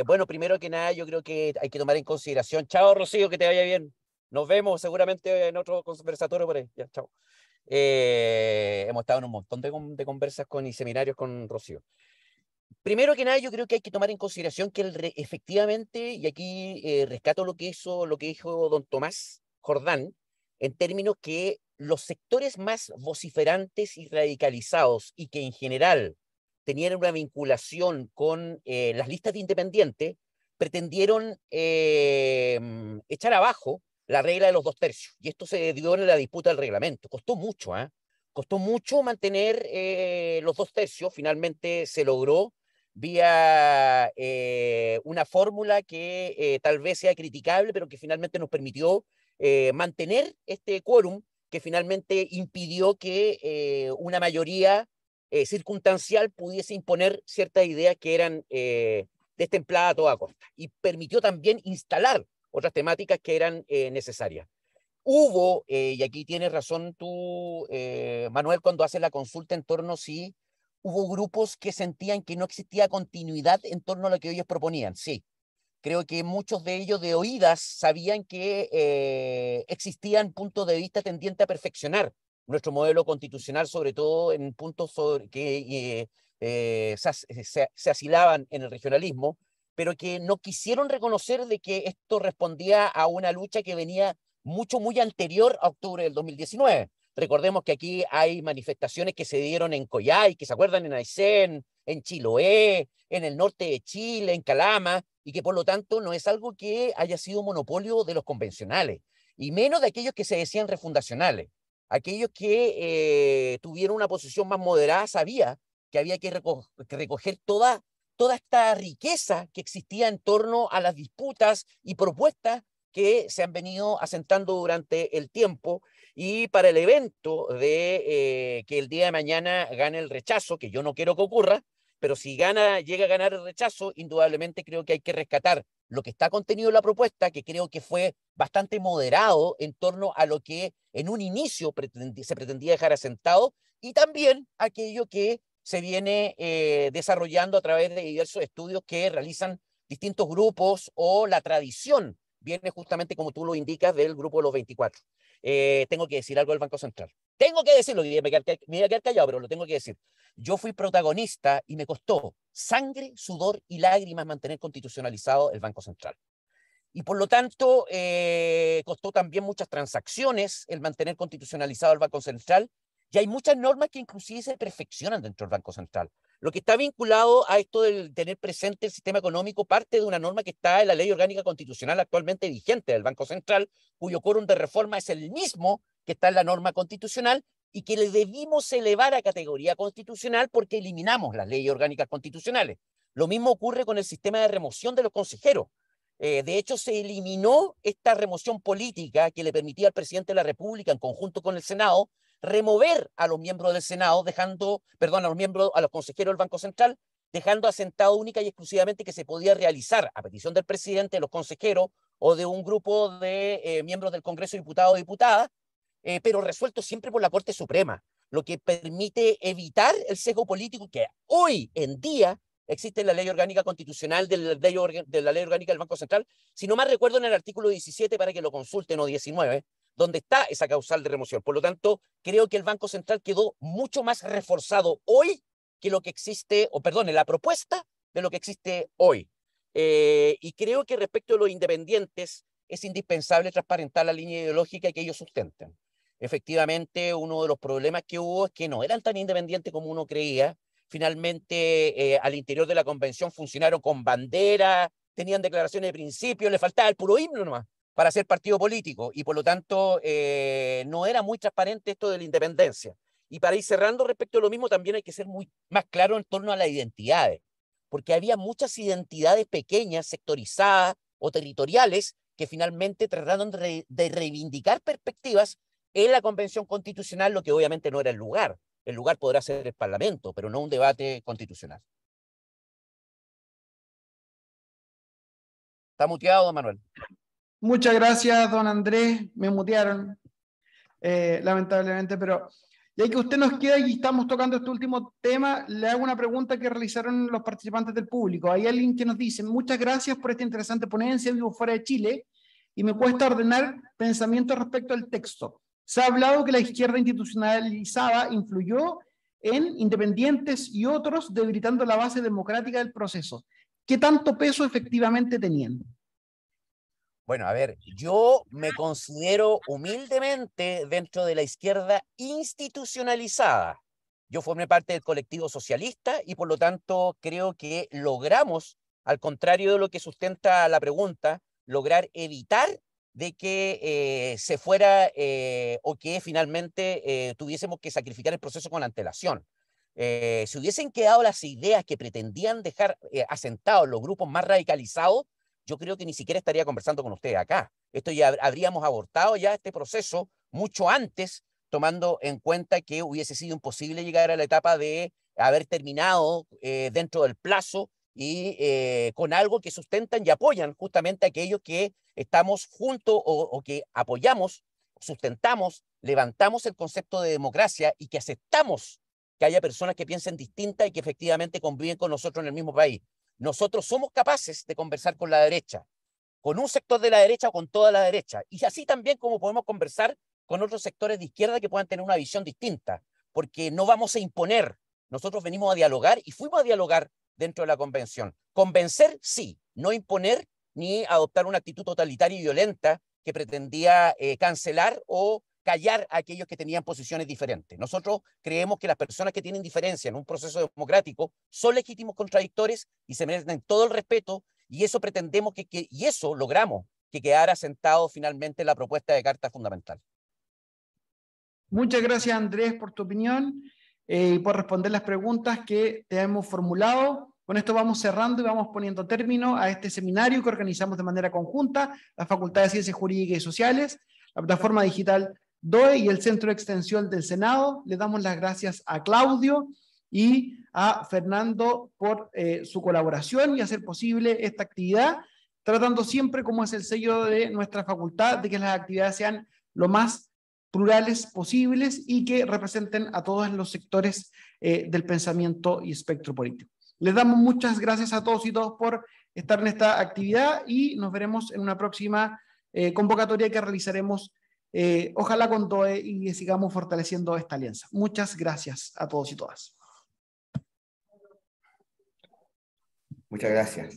Bueno, primero que nada, yo creo que hay que tomar en consideración. Chao, Rocío, que te vaya bien. Nos vemos seguramente en otro conversatorio por ahí. Ya, chao. Hemos estado en un montón de conversas y seminarios con Rocío. Primero que nada, yo creo que hay que tomar en consideración que efectivamente, y aquí rescato lo que dijo don Tomás Jordán, en términos que los sectores más vociferantes y radicalizados y que en general tenían una vinculación con las listas de independientes, pretendieron echar abajo la regla de los 2/3. Y esto se dio en la disputa del reglamento. Costó mucho, ¿eh? Costó mucho mantener los 2/3. Finalmente se logró vía una fórmula que tal vez sea criticable, pero que finalmente nos permitió mantener este quórum que finalmente impidió que una mayoría circunstancial pudiese imponer ciertas ideas que eran destempladas a toda costa, y permitió también instalar otras temáticas que eran necesarias. Hubo, y aquí tienes razón tú, Manuel, cuando haces la consulta en torno si hubo grupos que sentían que no existía continuidad en torno a lo que ellos proponían. Sí, creo que muchos de ellos de oídas sabían que existían puntos de vista tendientes a perfeccionar nuestro modelo constitucional, sobre todo en puntos que se asilaban en el regionalismo, pero que no quisieron reconocer de que esto respondía a una lucha que venía muy anterior a octubre del 2019. Recordemos que aquí hay manifestaciones que se dieron en Coyhai, que se acuerdan, en Aysén, en Chiloé, en el norte de Chile, en Calama, y que por lo tanto no es algo que haya sido monopolio de los convencionales, y menos de aquellos que se decían refundacionales. Aquellos que tuvieron una posición más moderada sabía que había que recoger toda esta riqueza que existía en torno a las disputas y propuestas que se han venido asentando durante el tiempo, y para el evento de que el día de mañana gane el rechazo, que yo no quiero que ocurra, pero si llega a ganar el rechazo, indudablemente creo que hay que rescatar lo que está contenido en la propuesta, que creo que fue bastante moderado en torno a lo que en un inicio se pretendía dejar asentado, y también aquello que se viene desarrollando a través de diversos estudios que realizan distintos grupos, o la tradición viene justamente, como tú lo indicas, del grupo de los 24. Tengo que decir algo del Banco Central. Tengo que decirlo, me voy a quedar callado, pero lo tengo que decir. Yo fui protagonista y me costó sangre, sudor y lágrimas mantener constitucionalizado el Banco Central. Y por lo tanto, costó también muchas transacciones el mantener constitucionalizado el Banco Central, y hay muchas normas que inclusive se perfeccionan dentro del Banco Central. Lo que está vinculado a esto del tener presente el sistema económico parte de una norma que está en la Ley Orgánica Constitucional actualmente vigente del Banco Central, cuyo quórum de reforma es el mismo que está en la norma constitucional, y que le debimos elevar a categoría constitucional porque eliminamos las leyes orgánicas constitucionales. Lo mismo ocurre con el sistema de remoción de los consejeros. De hecho, se eliminó esta remoción política que le permitía al presidente de la República, en conjunto con el Senado, remover a los miembros del Senado, a los consejeros del Banco Central, dejando asentado única y exclusivamente que se podía realizar a petición del presidente, de los consejeros o de un grupo de miembros del Congreso, diputados o diputadas, pero resuelto siempre por la Corte Suprema, lo que permite evitar el sesgo político que hoy en día existe en la ley orgánica constitucional de la ley orgánica del Banco Central, si no mal recuerdo en el artículo 17 para que lo consulten, o 19, donde está esa causal de remoción. Por lo tanto, creo que el Banco Central quedó mucho más reforzado hoy que lo que existe, en la propuesta de lo que existe hoy. Y creo que respecto a los independientes es indispensable transparentar la línea ideológica que ellos sustenten. Efectivamente, uno de los problemas que hubo es que no eran tan independientes como uno creía. Finalmente, al interior de la convención funcionaron con bandera, tenían declaraciones de principio, le faltaba el puro himno nomás para ser partido político, y por lo tanto no era muy transparente esto de la independencia. Y para ir cerrando respecto a lo mismo, también hay que ser más claro en torno a las identidades, porque había muchas identidades pequeñas, sectorizadas o territoriales, que finalmente trataron de reivindicar perspectivas en la Convención Constitucional, lo que obviamente no era el lugar. El lugar podrá ser el Parlamento, pero no un debate constitucional. Está muteado, don Manuel. Muchas gracias, don Andrés. Me mutearon, lamentablemente, pero ya que usted nos queda y estamos tocando este último tema, le hago una pregunta que realizaron los participantes del público. Hay alguien que nos dice: muchas gracias por esta interesante ponencia, vivo fuera de Chile y me cuesta ordenar pensamientos respecto al texto. Se ha hablado que la izquierda institucionalizada influyó en independientes y otros, debilitando la base democrática del proceso. ¿Qué tanto peso efectivamente tenían? Bueno, a ver, yo me considero humildemente dentro de la izquierda institucionalizada. Yo formé parte del colectivo socialista y por lo tanto creo que logramos, al contrario de lo que sustenta la pregunta, lograr evitar de que se fuera o que finalmente tuviésemos que sacrificar el proceso con antelación. Si hubiesen quedado las ideas que pretendían dejar asentados los grupos más radicalizados, yo creo que ni siquiera estaría conversando con ustedes acá. Esto ya habríamos abortado ya este proceso mucho antes, tomando en cuenta que hubiese sido imposible llegar a la etapa de haber terminado dentro del plazo y con algo que sustentan y apoyan justamente a aquellos que estamos juntos o que apoyamos, sustentamos, levantamos el concepto de democracia y que aceptamos que haya personas que piensen distinta y que efectivamente conviven con nosotros en el mismo país. Nosotros somos capaces de conversar con la derecha, con un sector de la derecha o con toda la derecha, y así también como podemos conversar con otros sectores de izquierda que puedan tener una visión distinta, porque no vamos a imponer. Nosotros venimos a dialogar y fuimos a dialogar dentro de la convención. Convencer, sí, no imponer ni adoptar una actitud totalitaria y violenta que pretendía cancelar o callar a aquellos que tenían posiciones diferentes. Nosotros creemos que las personas que tienen diferencia en un proceso democrático son legítimos contradictores y se merecen todo el respeto, y eso pretendemos y eso logramos que quedara sentado finalmente la propuesta de Carta Fundamental. Muchas gracias, Andrés, por tu opinión y por responder las preguntas que te hemos formulado. Con esto vamos cerrando y vamos poniendo término a este seminario que organizamos de manera conjunta la Facultad de Ciencias Jurídicas y Sociales, la plataforma digital DOE y el Centro de Extensión del Senado. Le damos las gracias a Claudio y a Fernando por su colaboración y hacer posible esta actividad, tratando siempre, como es el sello de nuestra facultad, de que las actividades sean lo más plurales posibles y que representen a todos los sectores del pensamiento y espectro político. Les damos muchas gracias a todos y todas por estar en esta actividad y nos veremos en una próxima convocatoria que realizaremos, ojalá con DOE, y sigamos fortaleciendo esta alianza. Muchas gracias a todos y todas. Muchas gracias.